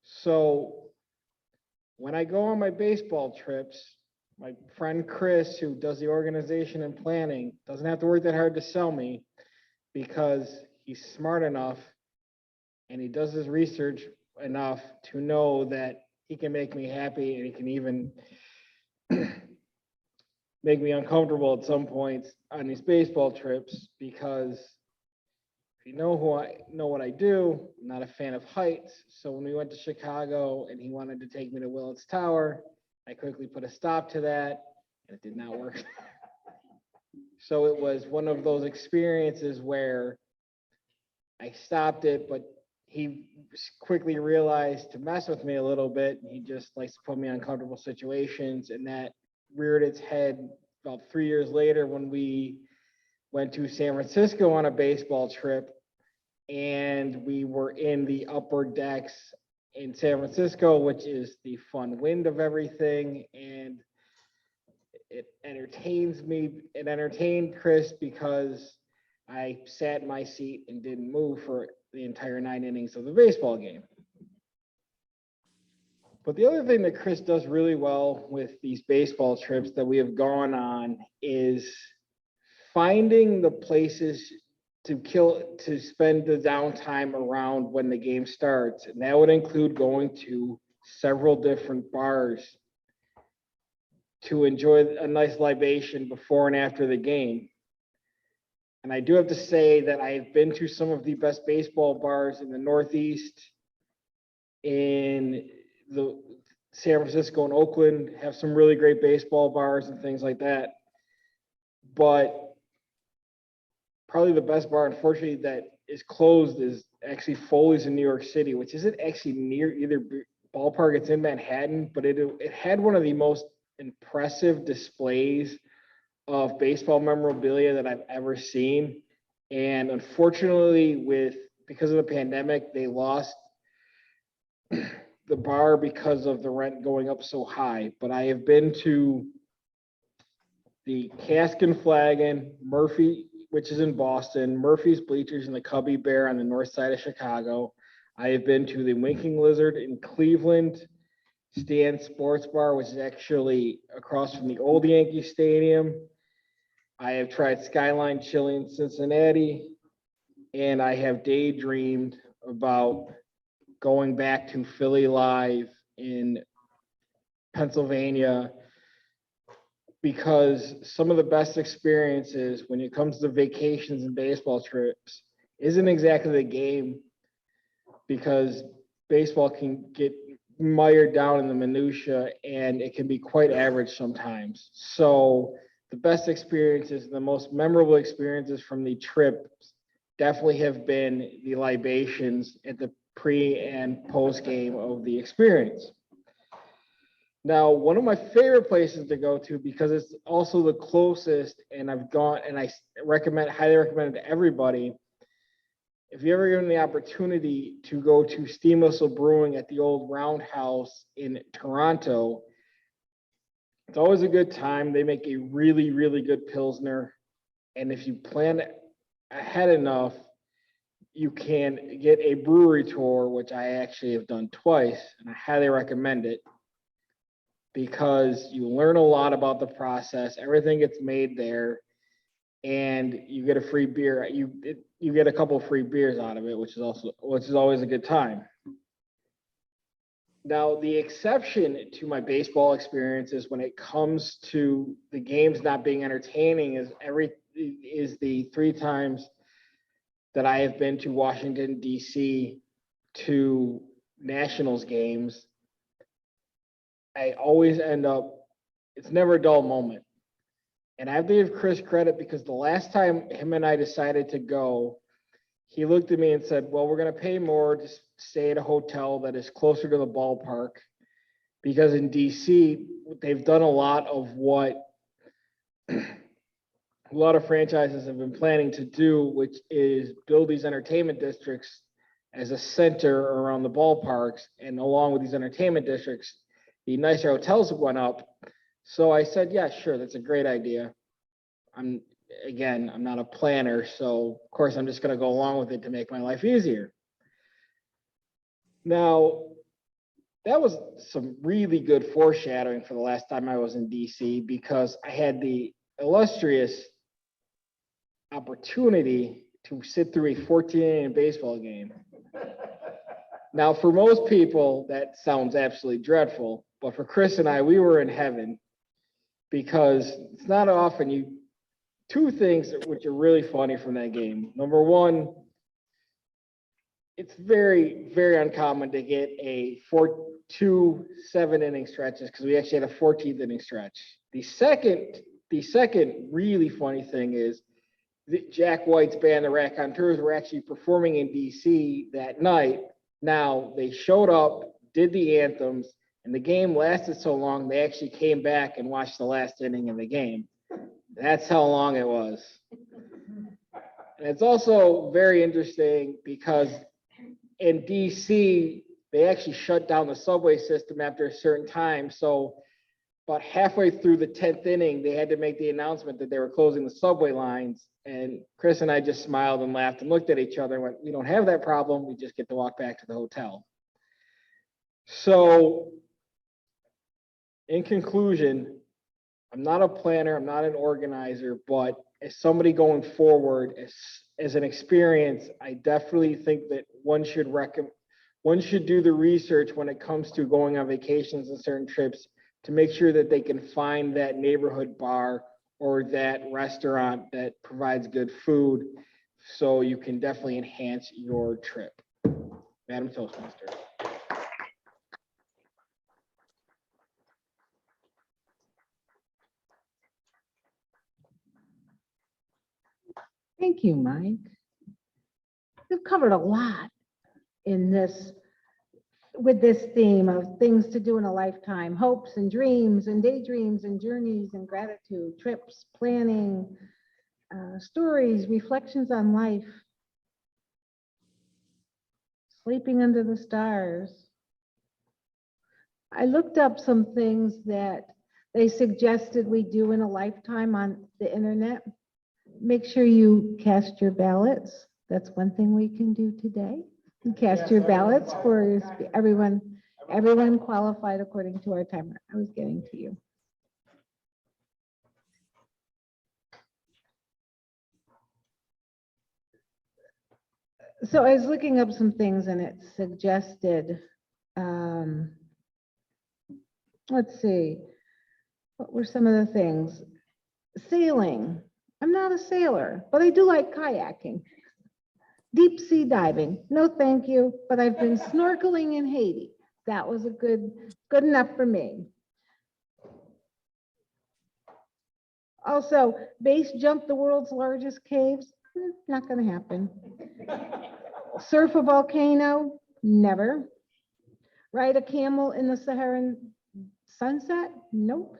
So when I go on my baseball trips, my friend Chris, who does the organization and planning, doesn't have to work that hard to sell me because he's smart enough and he does his research enough to know that he can make me happy and he can even make me uncomfortable at some points on these baseball trips, because if you know what I do, I'm not a fan of heights. So when we went to Chicago and he wanted to take me to Willits Tower, I quickly put a stop to that and it did not work. So it was one of those experiences where I stopped it, but he quickly realized to mess with me a little bit. He just likes to put me in uncomfortable situations, and that reared its head about 3 years later when we went to San Francisco on a baseball trip, and we were in the upper decks in San Francisco, which is the fun wind of everything. And it entertains me. It entertained Chris because I sat in my seat and didn't move for the entire 9 innings of the baseball game. But the other thing that Chris does really well with these baseball trips that we have gone on is finding the places to spend the downtime around when the game starts. And that would include going to several different bars to enjoy a nice libation before and after the game. And I do have to say that I've been to some of the best baseball bars in the Northeast, in the San Francisco and Oakland, have some really great baseball bars and things like that. But probably the best bar, unfortunately, that is closed is actually Foley's in New York City, which isn't actually near either ballpark. It's in Manhattan, but it had one of the most impressive displays of baseball memorabilia that I've ever seen. And unfortunately, because of the pandemic, they lost the bar because of the rent going up so high. But I have been to the Cask and Flagon, Murphy, which is in Boston, Murphy's Bleachers, and the Cubby Bear on the north side of Chicago. I have been to the Winking Lizard in Cleveland, Stan Sports Bar, which is actually across from the old Yankee Stadium. I have tried Skyline Chili in Cincinnati, and I have daydreamed about going back to Philly Live in Pennsylvania, because some of the best experiences when it comes to vacations and baseball trips isn't exactly the game, because baseball can get mired down in the minutia and it can be quite average sometimes. So the best experiences, the most memorable experiences from the trips definitely have been the libations at the pre and post game of the experience. Now, one of my favorite places to go to, because it's also the closest, and I've gone and I highly recommend it to everybody. If you ever given the opportunity to go to Steam Whistle Brewing at the old Roundhouse in Toronto, it's always a good time. They make a really, really good Pilsner. And if you plan ahead enough, you can get a brewery tour, which I actually have done twice, and I highly recommend it, because you learn a lot about the process. Everything gets made there, and you get a free beer. You get a couple of free beers out of it, which is always a good time. Now, the exception to my baseball experiences when it comes to the games not being entertaining is the 3 times that I have been to Washington, D.C. to Nationals games. I always end up, it's never a dull moment. And I have to give Chris credit, because the last time him and I decided to go, he looked at me and said, well, we're going to pay more to stay at a hotel that is closer to the ballpark, because in DC, they've done a lot of what a lot of franchises have been planning to do, which is build these entertainment districts as a center around the ballparks. And along with these entertainment districts, the nicer hotels went up. So I said, yeah, sure, that's a great idea. I'm not a planner, so of course I'm just going to go along with it to make my life easier. Now, that was some really good foreshadowing for the last time I was in DC, because I had the illustrious opportunity to sit through a 14-inning baseball game. Now, for most people, that sounds absolutely dreadful, but for Chris and I, we were in heaven, because it's not often two things which are really funny from that game. Number one, it's very, very uncommon to get two 7-inning stretches, because we actually had a 14th inning stretch. The second really funny thing is Jack White's band, the Raconteurs, were actually performing in DC that night. Now, they showed up, did the anthems, and the game lasted so long, they actually came back and watched the last inning of the game. That's how long it was. And it's also very interesting because in DC, they actually shut down the subway system after a certain time. So about halfway through the 10th inning, they had to make the announcement that they were closing the subway lines. And Chris and I just smiled and laughed and looked at each other and went, we don't have that problem. We just get to walk back to the hotel. So in conclusion, I'm not a planner, I'm not an organizer, but as somebody going forward, as an experience, I definitely think that one should do the research when it comes to going on vacations and certain trips to make sure that they can find that neighborhood bar or that restaurant that provides good food, so you can definitely enhance your trip. Madam Toastmaster. Thank you, Mike. We've covered a lot in this, with this theme of things to do in a lifetime, hopes and dreams and daydreams and journeys and gratitude, trips, planning, stories, reflections on life, sleeping under the stars. I looked up some things that they suggested we do in a lifetime on the internet. Make sure you cast your ballots. That's one thing we can do today. You cast your ballots for everyone qualified according to our timer. I was getting to you. So I was looking up some things and it suggested, let's see, what were some of the things? Sailing. I'm not a sailor, but I do like kayaking. Deep sea diving, no thank you, but I've been snorkeling in Haiti. That was a good enough for me. Also, base jump the world's largest caves, not gonna happen. Surf a volcano, never. Ride a camel in the Saharan sunset, nope.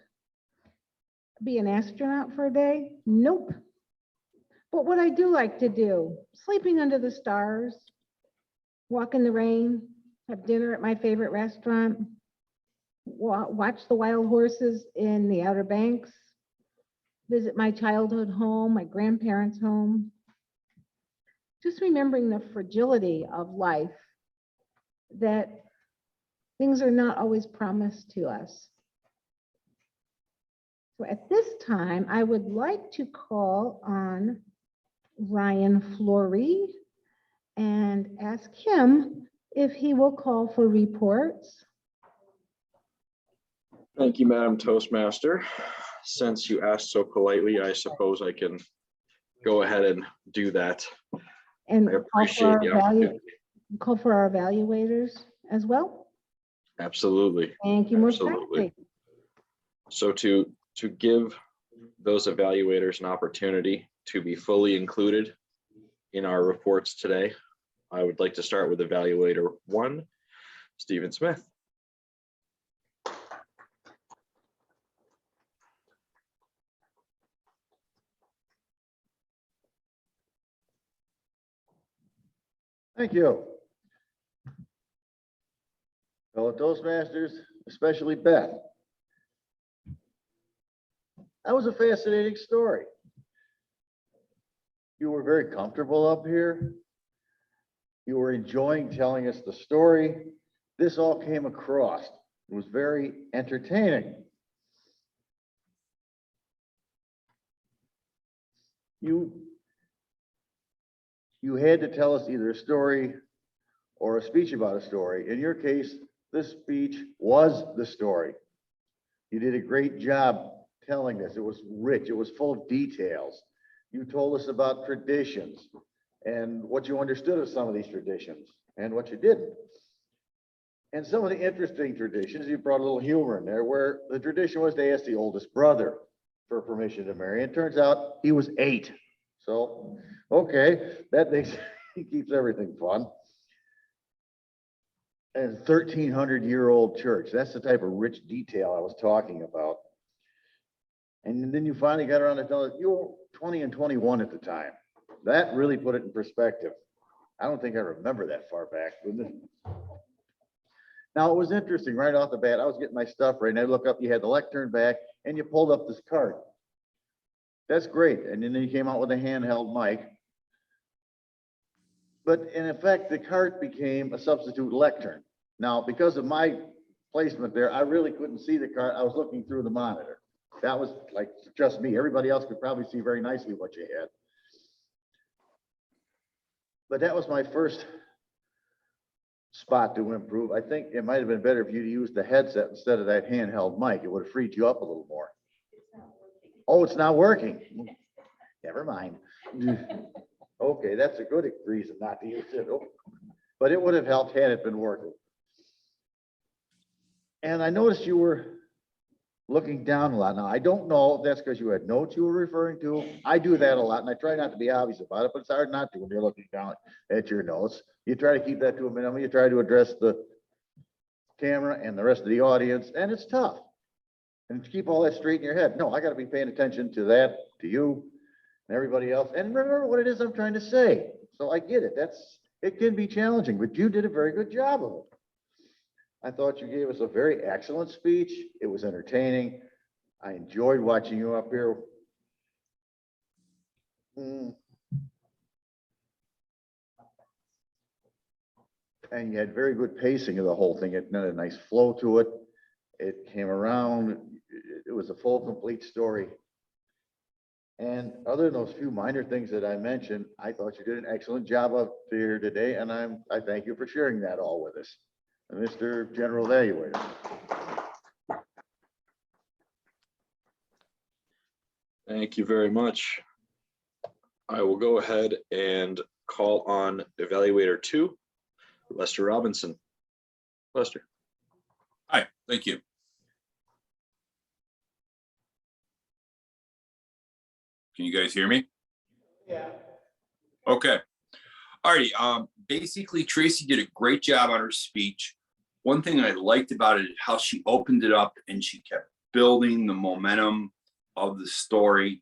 Be an astronaut for a day, nope. But what I do like to do, sleeping under the stars, walk in the rain, have dinner at my favorite restaurant, watch the wild horses in the Outer Banks, visit my childhood home, my grandparents' home. Just remembering the fragility of life, that things are not always promised to us. So at this time, I would like to call on Ryan Flory and ask him if he will call for reports. Thank you, Madam Toastmaster. Since you asked so politely, I suppose I can go ahead and do that. And I appreciate the opportunity. call for our evaluators as well. Absolutely. Thank you most Absolutely. kindly. So to give those evaluators an opportunity to be fully included in our reports today, I would like to start with evaluator 1, Stephen Smith. Thank you. Fellow Toastmasters, especially Beth. That was a fascinating story. You were very comfortable up here. You were enjoying telling us the story. This all came across. It was very entertaining. You had to tell us either a story or a speech about a story. In your case, this speech was the story. You did a great job telling this. It was rich. It was full of details. You told us about traditions and what you understood of some of these traditions and what you didn't. And some of the interesting traditions, you brought a little humor in there, where the tradition was to ask the oldest brother for permission to marry. And it turns out he was 8. So, okay, that makes, he keeps everything fun. And 1,300-year-old church. That's the type of rich detail I was talking about. And then you finally got around to tell us you were 20 and 21 at the time. That really put it in perspective. I don't think I remember that far back. Now, it was interesting, right off the bat, I was getting my stuff ready, and I look up, you had the lectern back, and you pulled up this cart. That's great, and then you came out with a handheld mic. But in effect, the cart became a substitute lectern. Now, because of my placement there, I really couldn't see the cart, I was looking through the monitor. That was like just me, everybody else could probably see very nicely what you had. But that was my first spot to improve. I think it might have been better if you'd used the headset instead of that handheld mic. It would have freed you up a little more. Oh, it's not working. Never mind. Okay, that's a good reason not to use it. Oh, but it would have helped had it been working. And I noticed you were looking down a lot. Now, I don't know if that's because you had notes you were referring to. I do that a lot, and I try not to be obvious about it, but it's hard not to when you're looking down at your notes. You try to keep that to a minimum. You try to address the camera and the rest of the audience, and it's tough. And to keep all that straight in your head. No, I got to be paying attention to that, to you, and everybody else, and remember what it is I'm trying to say. So I get it. It can be challenging, but you did a very good job of it. I thought you gave us a very excellent speech. It was entertaining. I enjoyed watching you up here. And you had very good pacing of the whole thing. It had a nice flow to it. It came around. It was a full, complete story. And other than those few minor things that I mentioned, I thought you did an excellent job up here today, and I thank you for sharing that all with us. Mr. General Evaluator. Thank you very much. I will go ahead and call on Evaluator 2, Lester Robinson. Lester. Hi, thank you. Can you guys hear me? Yeah. Okay. Alrighty. Basically, Tracy did a great job on her speech. One thing I liked about it is how she opened it up and she kept building the momentum of the story.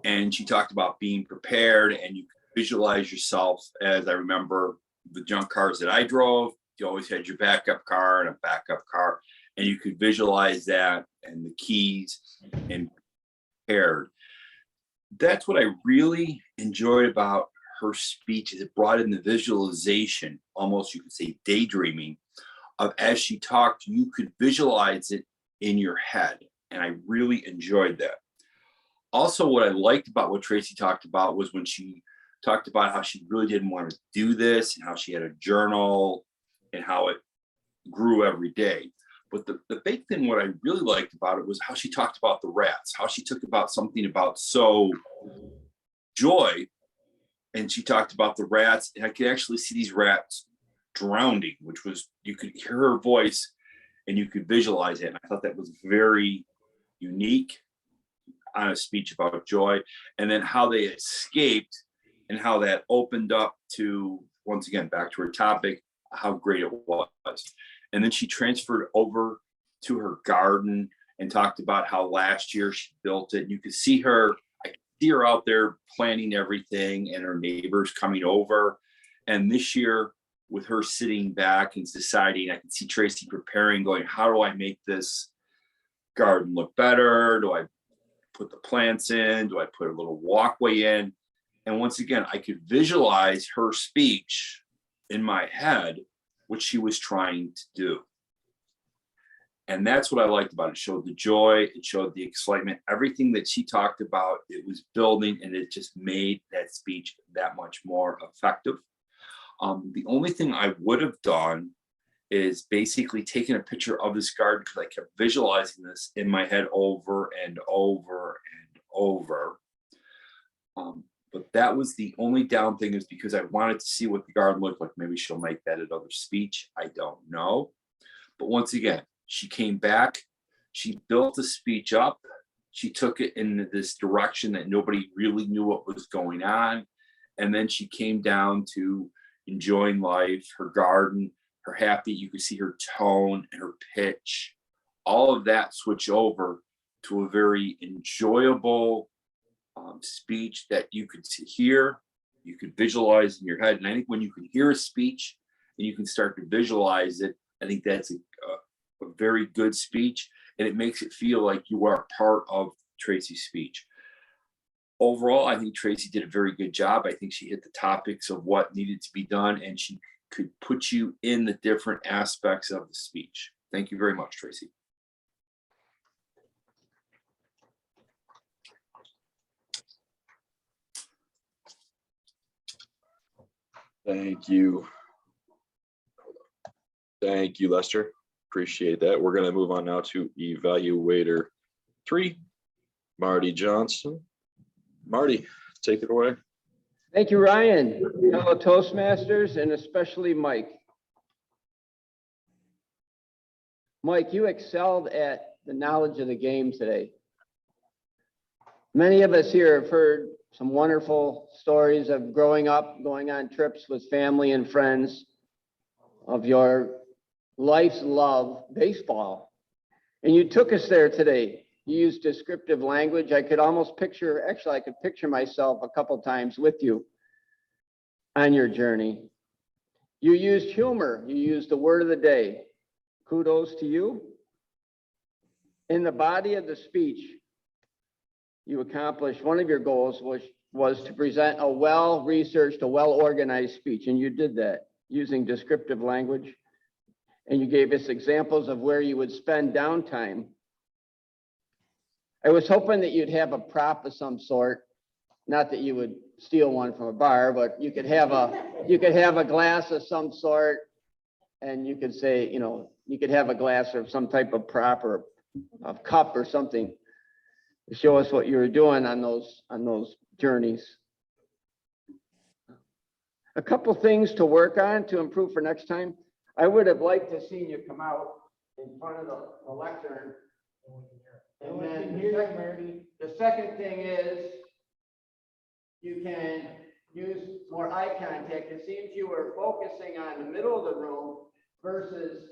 And she talked about being prepared, and you visualize yourself. As I remember the junk cars that I drove, you always had your backup car and a backup car, and you could visualize that and the keys and prepared. That's what I really enjoyed about her speech, is it brought in the visualization, almost you could say daydreaming, of as she talked, you could visualize it in your head. And I really enjoyed that. Also, what I liked about what Tracy talked about was when she talked about how she really didn't want to do this, and how she had a journal and how it grew every day. But the big thing, what I really liked about it was how she talked about the rats, how she took about something about joy, and she talked about the rats, and I could actually see these rats drowning, which was, you could hear her voice and you could visualize it. And I thought that was very unique on a speech about joy, and then how they escaped and how that opened up to, once again, back to her topic, how great it was. And then she transferred over to her garden and talked about how last year she built it. You could see her, I could see her out there planning everything and her neighbors coming over. And this year, with her sitting back and deciding, I can see Tracy preparing, going, how do I make this garden look better? Do I put the plants in? Do I put a little walkway in? And once again, I could visualize her speech in my head, what she was trying to do. And that's what I liked about it. It showed the joy, it showed the excitement, everything that she talked about, it was building, and it just made that speech that much more effective. The only thing I would have done is basically taken a picture of this garden, because I kept visualizing this in my head over and over and over. But that was the only down thing, is because I wanted to see what the garden looked like. Maybe she'll make that another speech. I don't know. But once again, she came back, she built the speech up. She took it in this direction that nobody really knew what was going on. And then she came down to enjoying life, her garden, her happy, you could see her tone and her pitch, all of that switch over to a very enjoyable speech that you could hear, you could visualize in your head. And I think when you can hear a speech and you can start to visualize it, I think that's a very good speech, and it makes it feel like you are part of Tracy's speech. Overall, I think Tracy did a very good job. I think she hit the topics of what needed to be done, and she could put you in the different aspects of the speech. Thank you very much, Tracy. Thank you. Thank you, Lester. Appreciate that. We're going to move on now to evaluator 3, Marty Johnson. Marty, take it away. Thank you, Ryan, fellow Toastmasters, and especially Mike. Mike, you excelled at the knowledge of the game today. Many of us here have heard some wonderful stories of growing up, going on trips with family and friends, of your life's love, baseball. And you took us there today. You used descriptive language. I could almost picture, actually, I could picture myself a couple times with you on your journey. You used humor. You used the word of the day. Kudos to you. In the body of the speech, you accomplished one of your goals, which was to present a well-researched, a well-organized speech. And you did that using descriptive language. And you gave us examples of where you would spend downtime. I was hoping that you'd have a prop of some sort, not that you would steal one from a bar, but you could have a glass of some sort, and you could say, you know, you could have a glass of some type of prop or a cup or something to show us what you were doing on those journeys. A couple things to work on to improve for next time. I would have liked to seen you come out in front of the lectern. And then the second thing is you can use more eye contact. It seems you were focusing on the middle of the room versus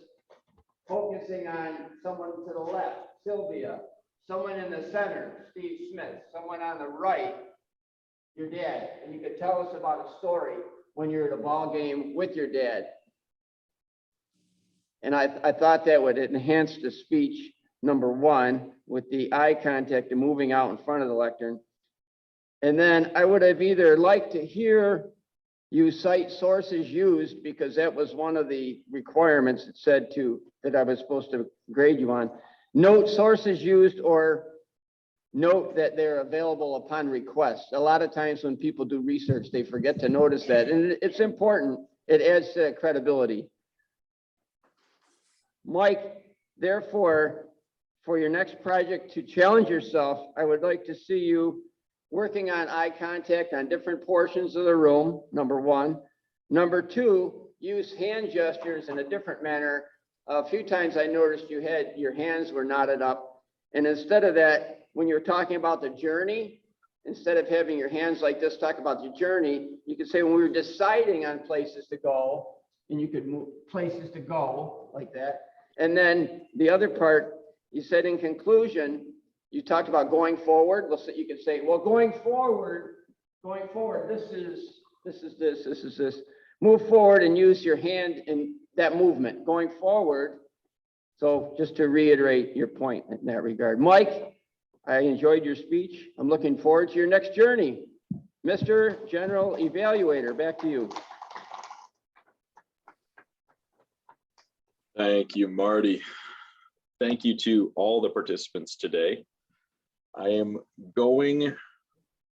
focusing on someone to the left, Sylvia, someone in the center, Steve Smith, someone on the right, your dad. And you could tell us about a story when you're at a ball game with your dad. And I thought that would enhance the speech, number one, with the eye contact and moving out in front of the lectern. And then I would have either liked to hear you cite sources used, because that was one of the requirements it said that I was supposed to grade you on. Note sources used, or note that they're available upon request. A lot of times when people do research, they forget to notice that, and it's important. It adds to credibility. Mike, therefore, for your next project to challenge yourself, I would like to see you working on eye contact on different portions of the room, number one. Number two, use hand gestures in a different manner. A few times I noticed your hands were knotted up. And instead of that, when you're talking about the journey, instead of having your hands like this, talk about the journey, you could say when we were deciding on places to go, and you could move places to go like that. And then the other part, you said in conclusion, you talked about going forward. You could say, well, going forward, this is this. Move forward and use your hand in that movement, going forward. So just to reiterate your point in that regard. Mike, I enjoyed your speech. I'm looking forward to your next journey. Mr. General Evaluator, back to you. Thank you, Marty. Thank you to all the participants today. I am going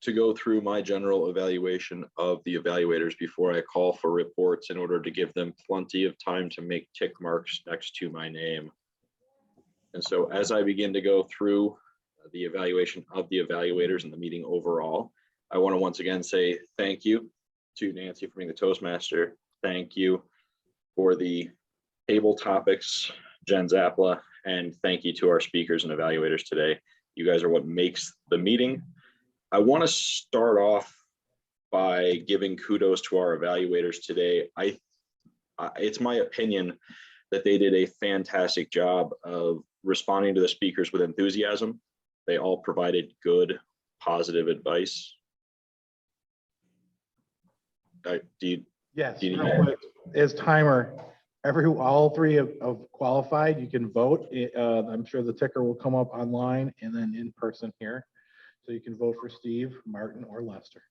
to go through my general evaluation of the evaluators before I call for reports, in order to give them plenty of time to make tick marks next to my name. And so as I begin to go through the evaluation of the evaluators and the meeting overall, I want to once again say thank you to Nancy for being the Toastmaster. Thank you for the table topics, Jen Zapla, and thank you to our speakers and evaluators today. You guys are what makes the meeting. I want to start off by giving kudos to our evaluators today. It's my opinion that they did a fantastic job of responding to the speakers with enthusiasm. They all provided good, positive advice. Yes, real quick, as timer, all three have qualified. You can vote. I'm sure the ticker will come up online and then in person here. So you can vote for Steve, Martin, or Lester.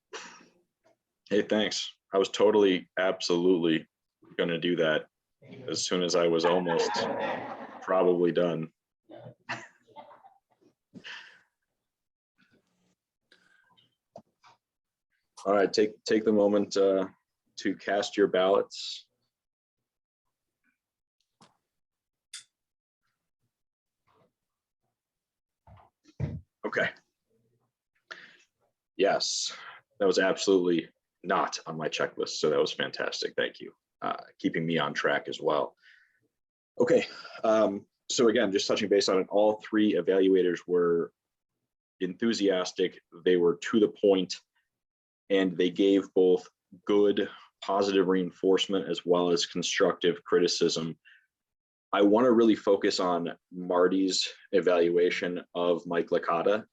Hey, thanks. I was totally, absolutely going to do that as soon as I was almost probably done. All right, take the moment to cast your ballots. Okay. Yes, that was absolutely not on my checklist, so that was fantastic. Thank you. Keeping me on track as well. Okay, so again, just touching base on it, all three evaluators were enthusiastic. They were to the point, and they gave both good, positive reinforcement as well as constructive criticism. I want to really focus on Marty's evaluation of Mike Licata.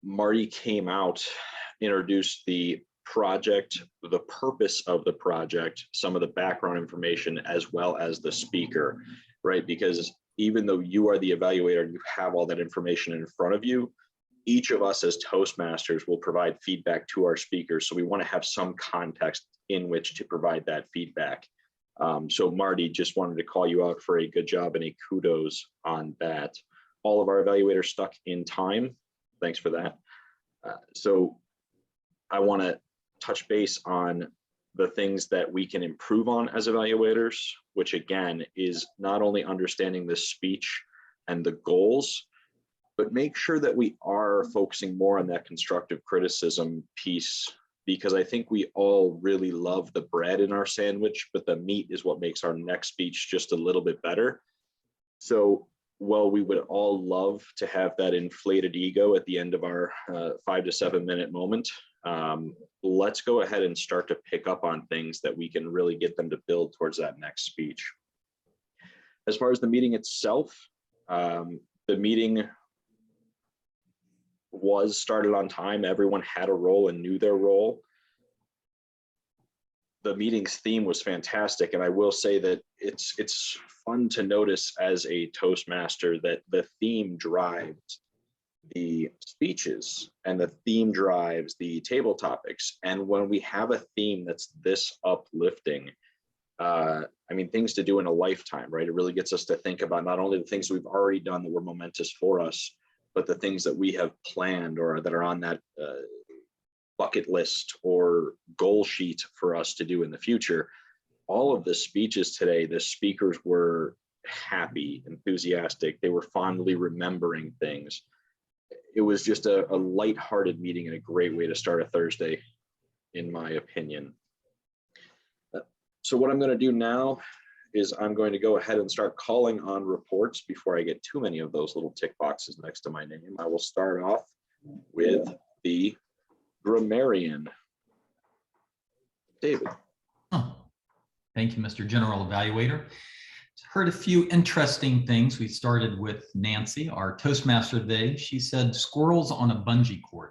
Marty came out, introduced the project, the purpose of the project, some of the background information, as well as the speaker, right? Because even though you are the evaluator and you have all that information in front of you, each of us as Toastmasters will provide feedback to our speakers. So we want to have some context in which to provide that feedback. So Marty, just wanted to call you out for a good job and a kudos on that. All of our evaluators stuck in time. Thanks for that. So I want to touch base on the things that we can improve on as evaluators, which again is not only understanding the speech and the goals, but make sure that we are focusing more on that constructive criticism piece, because I think we all really love the bread in our sandwich, but the meat is what makes our next speech just a little bit better. So while we would all love to have that inflated ego at the end of our 5 to 7 minute moment, let's go ahead and start to pick up on things that we can really get them to build towards that next speech. As far as the meeting itself, the meeting was started on time. Everyone had a role and knew their role. The meeting's theme was fantastic, and I will say that it's fun to notice as a Toastmaster that the theme drives the speeches and the theme drives the table topics. And when we have a theme that's this uplifting, I mean, things to do in a lifetime, right? It really gets us to think about not only the things we've already done that were momentous for us, but the things that we have planned or that are on that bucket list or goal sheet for us to do in the future. All of the speeches today, the speakers were happy, enthusiastic. They were fondly remembering things. It was just a lighthearted meeting and a great way to start a Thursday, in my opinion. So what I'm going to do now is I'm going to go ahead and start calling on reports before I get too many of those little tick boxes next to my name. I will start off with the grammarian. David. Oh, thank you, Mr. General Evaluator. Heard a few interesting things. We started with Nancy, our Toastmaster today. She said squirrels on a bungee cord.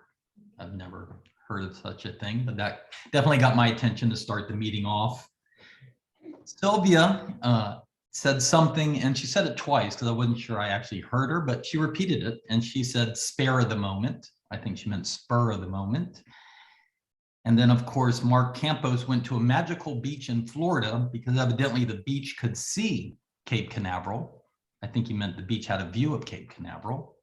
I've never heard of such a thing, but that definitely got my attention to start the meeting off. Sylvia said something, and she said it twice because I wasn't sure I actually heard her, but she repeated it, and she said spare of the moment. I think she meant spur of the moment. And then, of course, Mark Campos went to a magical beach in Florida because evidently the beach could see Cape Canaveral. I think he meant the beach had a view of Cape Canaveral.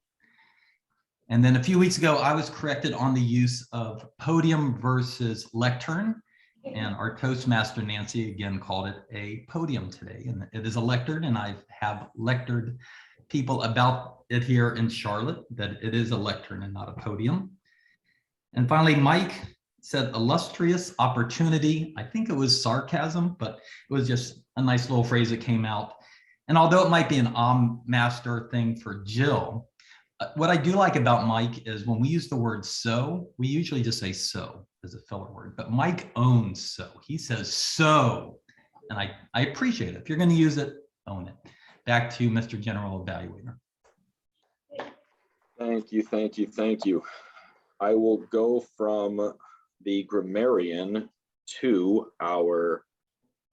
And then a few weeks ago, I was corrected on the use of podium versus lectern. And our Toastmaster, Nancy, again called it a podium today. And it is a lectern, and I have lectured people about it here in Charlotte, that it is a lectern and not a podium. And finally, Mike said illustrious opportunity. I think it was sarcasm, but it was just a nice little phrase that came out. And although it might be an master thing for Jill, what I do like about Mike is when we use the word so, we usually just say so as a filler word, but Mike owns so. He says so, and I appreciate it. If you're going to use it, own it. Back to Mr. General Evaluator. Thank you, thank you, thank you. I will go from the grammarian to our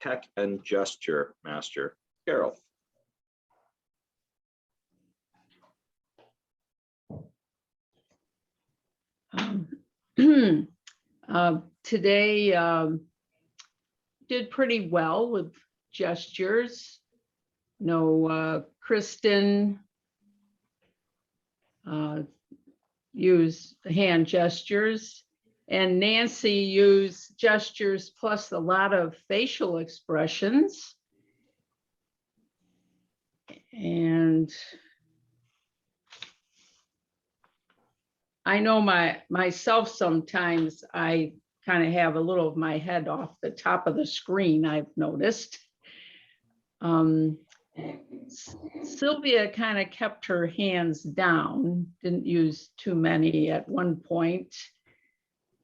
tech and gesture master, Carol. Today did pretty well with gestures. No, Kristen used hand gestures, and Nancy used gestures plus a lot of facial expressions. And I know myself sometimes I kind of have a little of my head off the top of the screen, I've noticed. Sylvia kind of kept her hands down, didn't use too many at one point.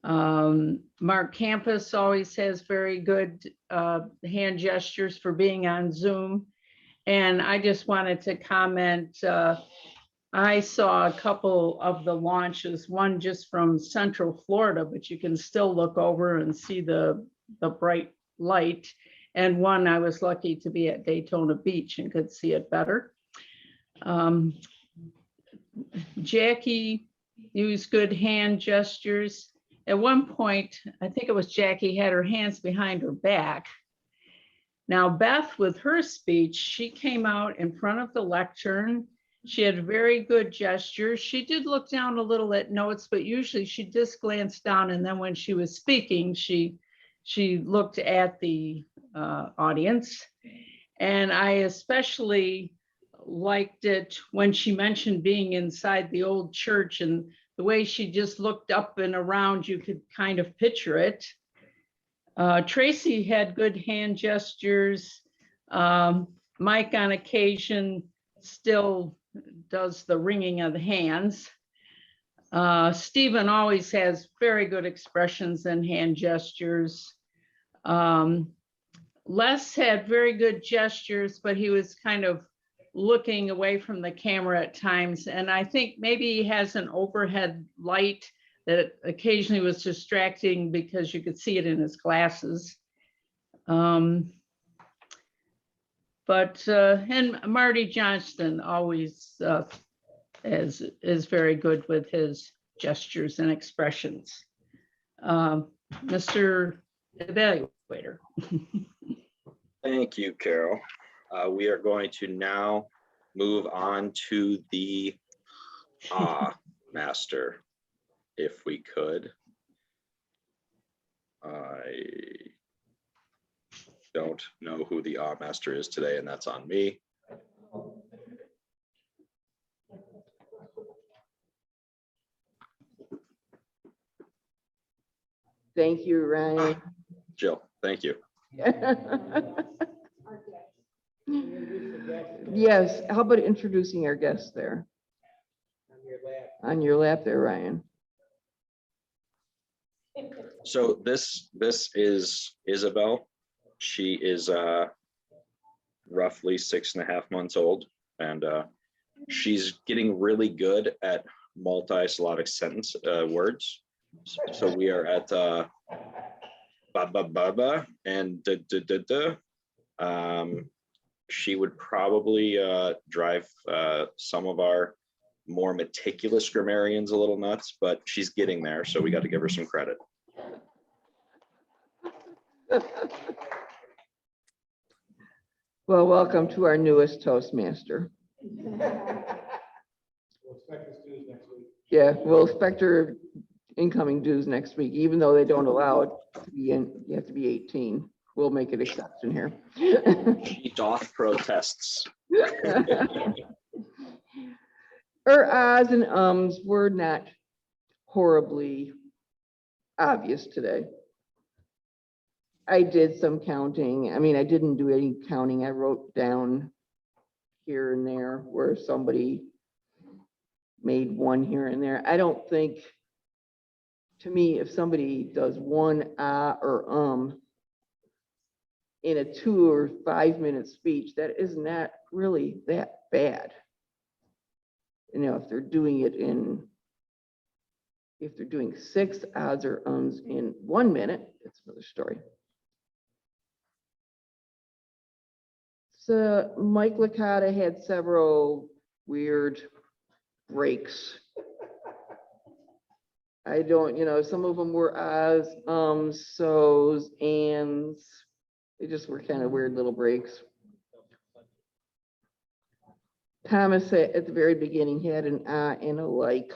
Mark Campus always has very good hand gestures for being on Zoom. And I just wanted to comment, I saw a couple of the launches, one just from Central Florida, but you can still look over and see the bright light. And one, I was lucky to be at Daytona Beach and could see it better. Jackie used good hand gestures. At one point, I think it was Jackie had her hands behind her back. Now, Beth, with her speech, she came out in front of the lectern. She had very good gestures. She did look down a little at notes, but usually she just glanced down. And then when she was speaking, she looked at the audience. And I especially liked it when she mentioned being inside the old church, and the way she just looked up and around, you could kind of picture it. Tracy had good hand gestures. Mike on occasion still does the wringing of the hands. Stephen always has very good expressions and hand gestures. Les had very good gestures, but he was kind of looking away from the camera at times. And I think maybe he has an overhead light that occasionally was distracting because you could see it in his glasses. And Marty Johnston always is very good with his gestures and expressions. Mr. Evaluator. Thank you, Carol. We are going to now move on to the master, if we could. I don't know who the master is today, and that's on me. Thank you, Ryan. Jill, thank you. Yes, how about introducing our guest there? On your lap there, Ryan. So this is Isabel. She is roughly 6.5 months old, and she's getting really good at multi-syllabic sentence words. So we are at ba ba ba ba and da da da da. She would probably drive some of our more meticulous grammarians a little nuts, but she's getting there, so we got to give her some credit. Well, welcome to our newest Toastmaster. Yeah, we'll expect her incoming dues next week, even though they don't allow it to be in, you have to be 18. We'll make an exception here. She doth protests. Her ahs and ums were not horribly obvious today. I did some counting. I mean, I didn't do any counting. I wrote down here and there where somebody made one here and there. I don't think, to me, if somebody does one ah or in a 2 or 5 minute speech, that is not really that bad. You know, if they're doing it in, if they're doing 6 ahs or ums in 1 minute, it's another story. So Mike Licata had several weird breaks. I don't, some of them were so's, ands. They just were kind of weird little breaks. Thomas at the very beginning had an and a like.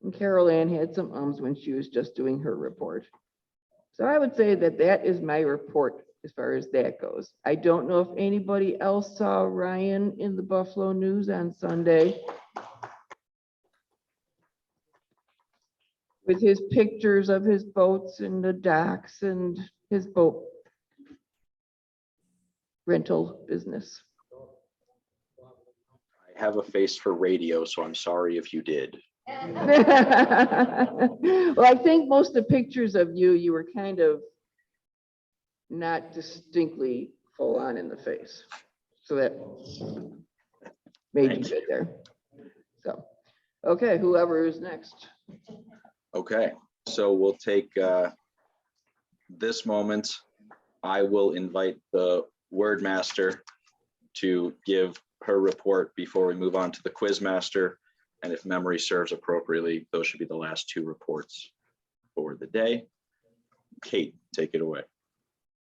And Carol Ann had some ums when she was just doing her report. So I would say that that is my report as far as that goes. I don't know if anybody else saw Ryan in the Buffalo News on Sunday with his pictures of his boats and the docks and his boat rental business. I have a face for radio, so I'm sorry if you did. Well, I think most of the pictures of you were kind of not distinctly full on in the face. So that made you good there. So, okay, whoever is next. Okay, so we'll take this moment. I will invite the word master to give her report before we move on to the quiz master. And if memory serves appropriately, those should be the last two reports for the day. Kate, take it away.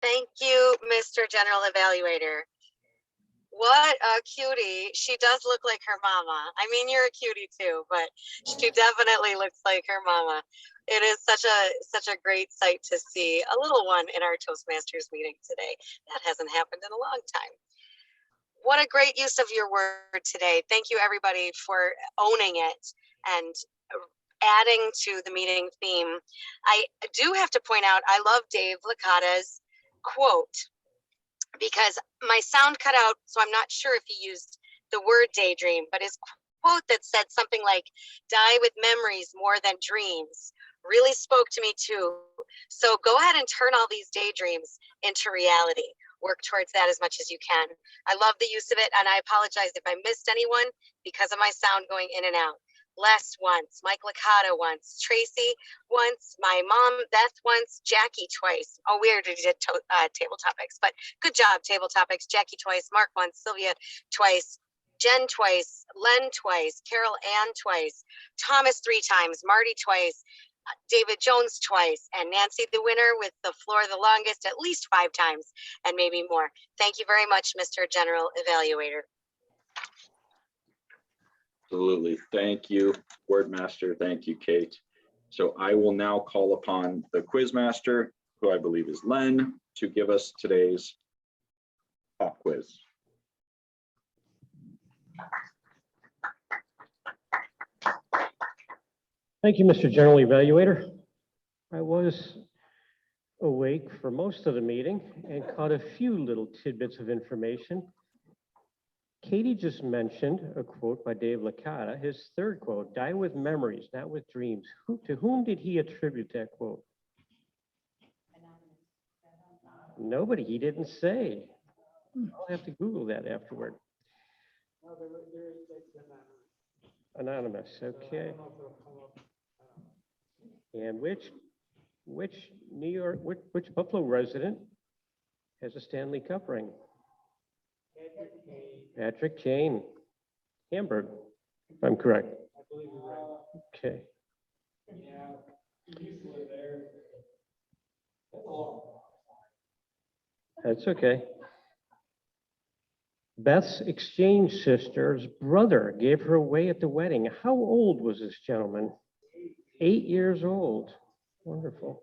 Thank you, Mr. General Evaluator. What a cutie. She does look like her mama. I mean, you're a cutie too, but she definitely looks like her mama. It is such a great sight to see a little one in our Toastmasters meeting today. That hasn't happened in a long time. What a great use of your word today. Thank you everybody for owning it and adding to the meeting theme. I do have to point out, I love Dave Licata's quote because my sound cut out, so I'm not sure if he used the word daydream, but his quote that said something like, "Die with memories more than dreams," really spoke to me too. So go ahead and turn all these daydreams into reality. Work towards that as much as you can. I love the use of it, and I apologize if I missed anyone because of my sound going in and out. Les once, Mike Licata once, Tracy once, my mom Beth once, Jackie twice. Oh, we already did table topics, but good job, table topics. Jackie twice, Mark once, Sylvia twice, Jen twice, Len twice, Carol Ann twice, Thomas 3 times, Marty twice, David Jones twice, and Nancy the winner with the floor the longest at least 5 times and maybe more. Thank you very much, Mr. General Evaluator. Absolutely. Thank you, word master. Thank you, Kate. So I will now call upon the quiz master, who I believe is Len, to give us today's pop quiz. Thank you, Mr. General Evaluator. I was awake for most of the meeting and caught a few little tidbits of information. Katie just mentioned a quote by Dave Licata, his third quote, "Die with memories, not with dreams." To whom did he attribute that quote? Nobody, he didn't say. I'll have to Google that afterward. Anonymous, okay. And which New York, which Buffalo resident has a Stanley Cup ring? Patrick Kane, Hamburg, if I'm correct. I believe you're right. Okay. Yeah, he used to live there. That's okay. Beth's exchange sister's brother gave her away at the wedding. How old was this gentleman? 8 years old. Wonderful.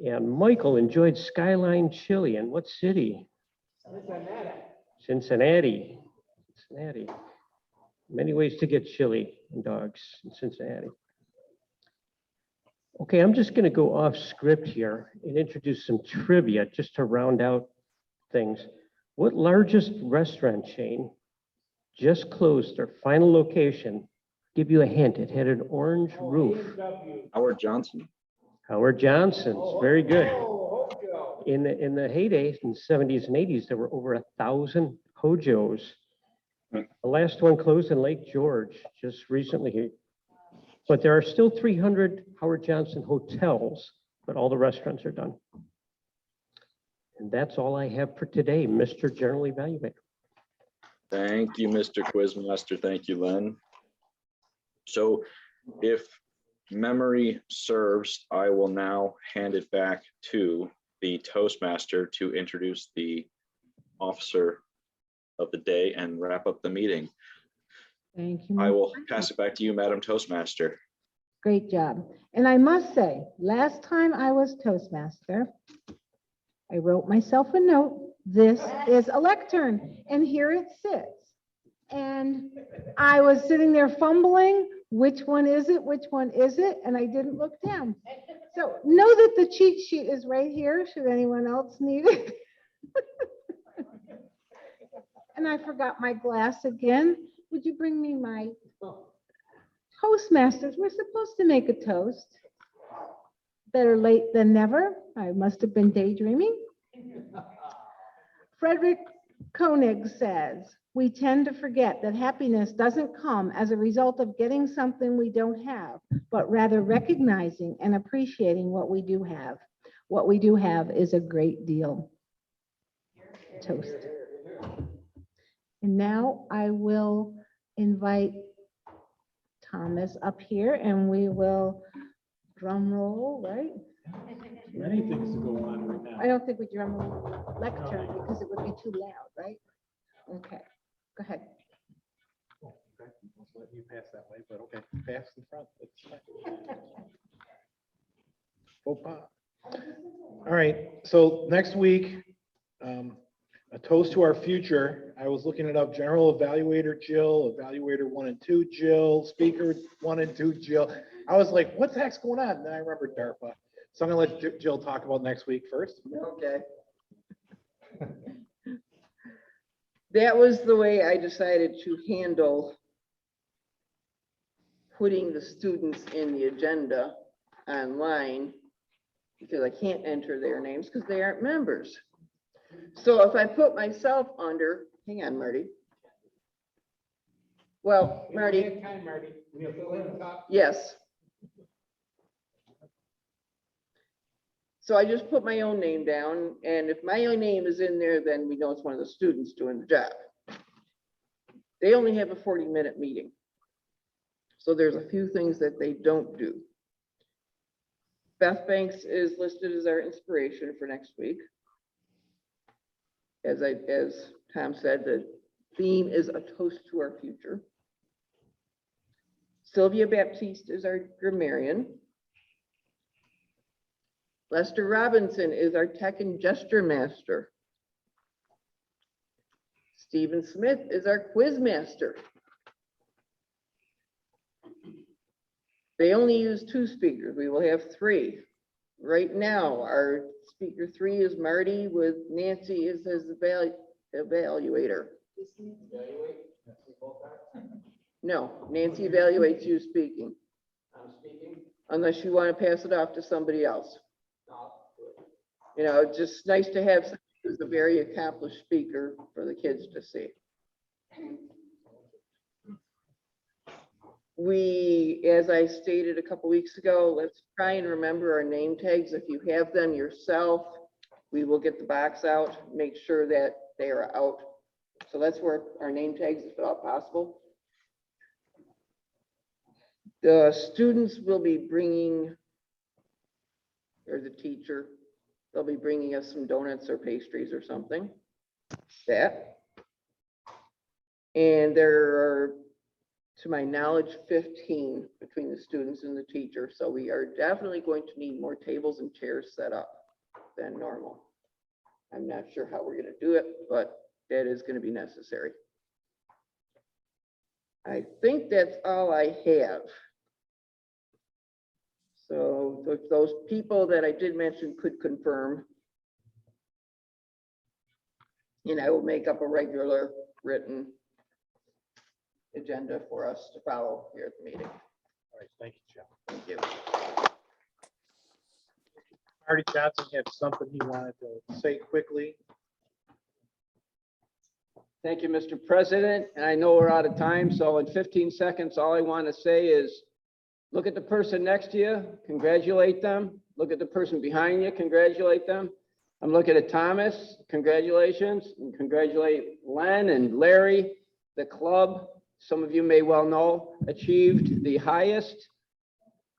And Michael enjoyed Skyline Chili in what city? Cincinnati. Cincinnati. Many ways to get chili and dogs in Cincinnati. Okay, I'm just going to go off script here and introduce some trivia just to round out things. What largest restaurant chain just closed their final location? Give you a hint, it had an orange roof. Howard Johnson. Howard Johnson's, very good. In the heyday, in the 70s and 80s, there were over 1,000 Hojos. The last one closed in Lake George just recently. But there are still 300 Howard Johnson hotels, but all the restaurants are done. And that's all I have for today, Mr. General Evaluator. Thank you, Mr. Quizmaster. Thank you, Len. So if memory serves, I will now hand it back to the Toastmaster to introduce the officer of the day and wrap up the meeting. Thank you. I Ms. will Bryant. pass it back to you, Madam Toastmaster. Great job. And I must say, last time I was Toastmaster, I wrote myself a note. This is a lectern, and here it sits. And I was sitting there fumbling, which one is it? Which one is it? And I didn't look down. So know that the cheat sheet is right here, should anyone else need it. And I forgot my glass again. Would you bring me my Toastmasters? We're supposed to make a toast. Better late than never. I must have been daydreaming. Frederick Koenig says, we tend to forget that happiness doesn't come as a result of getting something we don't have, but rather recognizing and appreciating what we do have. What we do have is a great deal. Toast. And now I will invite Thomas up here and we will drum roll, right? Many things to go on right now. I don't think we drum roll lectern because it would be too loud, right? Okay, go ahead. Oh, okay. Let's let you pass that way, but okay, pass in front. It's fine. Faux pas. All right, so next week, a toast to our future. I was looking it up. General Evaluator Jill, Evaluator 1 and 2 Jill, Speaker 1 and 2 Jill. I was like, what the heck's going on? And then I remembered DARPA. So I'm gonna let Jill talk about next week first. Okay. That was the way I decided to handle putting the students in the agenda online because I can't enter their names because they aren't members. So if I put myself under, hang on, Marty. Well, Marty, yes. So I just put my own name down, and if my own name is in there, then we know it's one of the students doing the job. They only have a 40-minute meeting. So there's a few things that they don't do. Beth Banks is listed as our inspiration for next week. As Tom said, the theme is a toast to our future. Sylvia Baptiste is our grammarian. Lester Robinson is our tech and gesture master. Stephen Smith is our quiz master. They only use 2 speakers. We will have 3. Right now, our speaker 3 is Marty with Nancy as his evaluator. No, Nancy evaluates you speaking. I'm speaking. Unless you want to pass it off to somebody else. You know, it's just nice to have somebody who's a very accomplished speaker for the kids to see. We, as I stated a couple weeks ago, let's try and remember our name tags. If you have them yourself, we will get the box out, make sure that they are out. So let's work our name tags if at all possible. The students will be bringing, or the teacher, they'll be bringing us some donuts or pastries or something. That. And there are, to my knowledge, 15 between the students and the teacher. So we are definitely going to need more tables and chairs set up than normal. I'm not sure how we're going to do it, but that is going to be necessary. I think that's all I have. So if those people that I did mention could confirm, and I will make up a regular written agenda for us to follow here at the meeting. All right, thank you, Jill. Thank you. Marty Johnson had something he wanted to say quickly. Thank you, Mr. President. And I know we're out of time, so in 15 seconds, all I want to say is look at the person next to you, congratulate them. Look at the person behind you, congratulate them. I'm looking at Thomas, congratulations, and congratulate Len and Larry. The club, some of you may well know, achieved the highest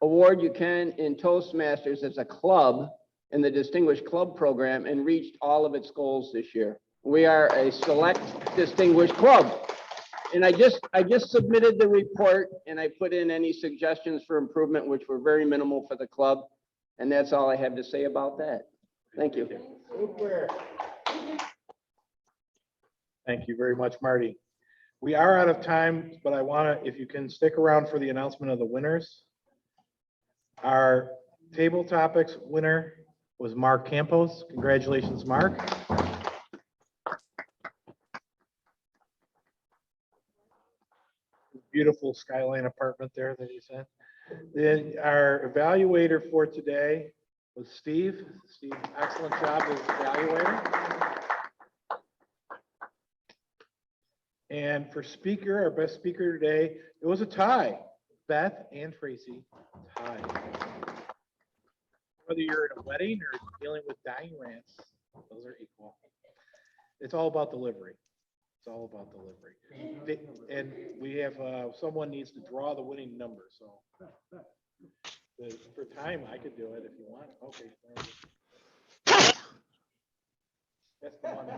award you can in Toastmasters as a club in the Distinguished Club Program and reached all of its goals this year. We are a select distinguished club. And I just submitted the report and I put in any suggestions for improvement, which were very minimal for the club. And that's all I have to say about that. Thank you. Thank you very much, Marty. We are out of time, but I want to, if you can stick around for the announcement of the winners. Our table topics winner was Mark Campos. Congratulations, Mark. Beautiful skyline apartment there that he said. Then our evaluator for today was Steve. Steve, excellent job as evaluator. And for speaker, our best speaker today, it was a tie. Beth and Tracy tied. Whether you're at a wedding or dealing with dying rants, those are equal. It's all about delivery. It's all about delivery. And we have, someone needs to draw the winning number, so. For time, I could do it if you want. Okay. That's the money.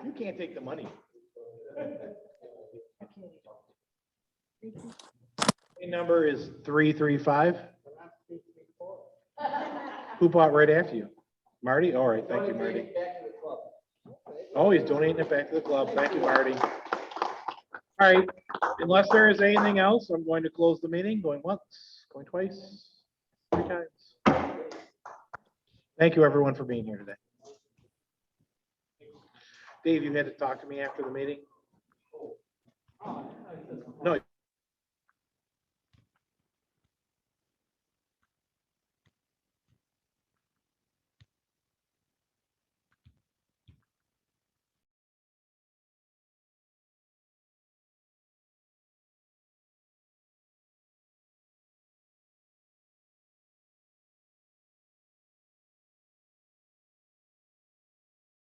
You can't take the money. The number is 335. Who bought right after you? Marty? All right, thank you, Marty. Oh, he's donating it back to the club. Thank you, Marty. All right, unless there is anything else, I'm going to close the meeting. Going once, going twice, 3 times. Thank you, everyone, for being here today. Dave, you had to talk to me after the meeting? No.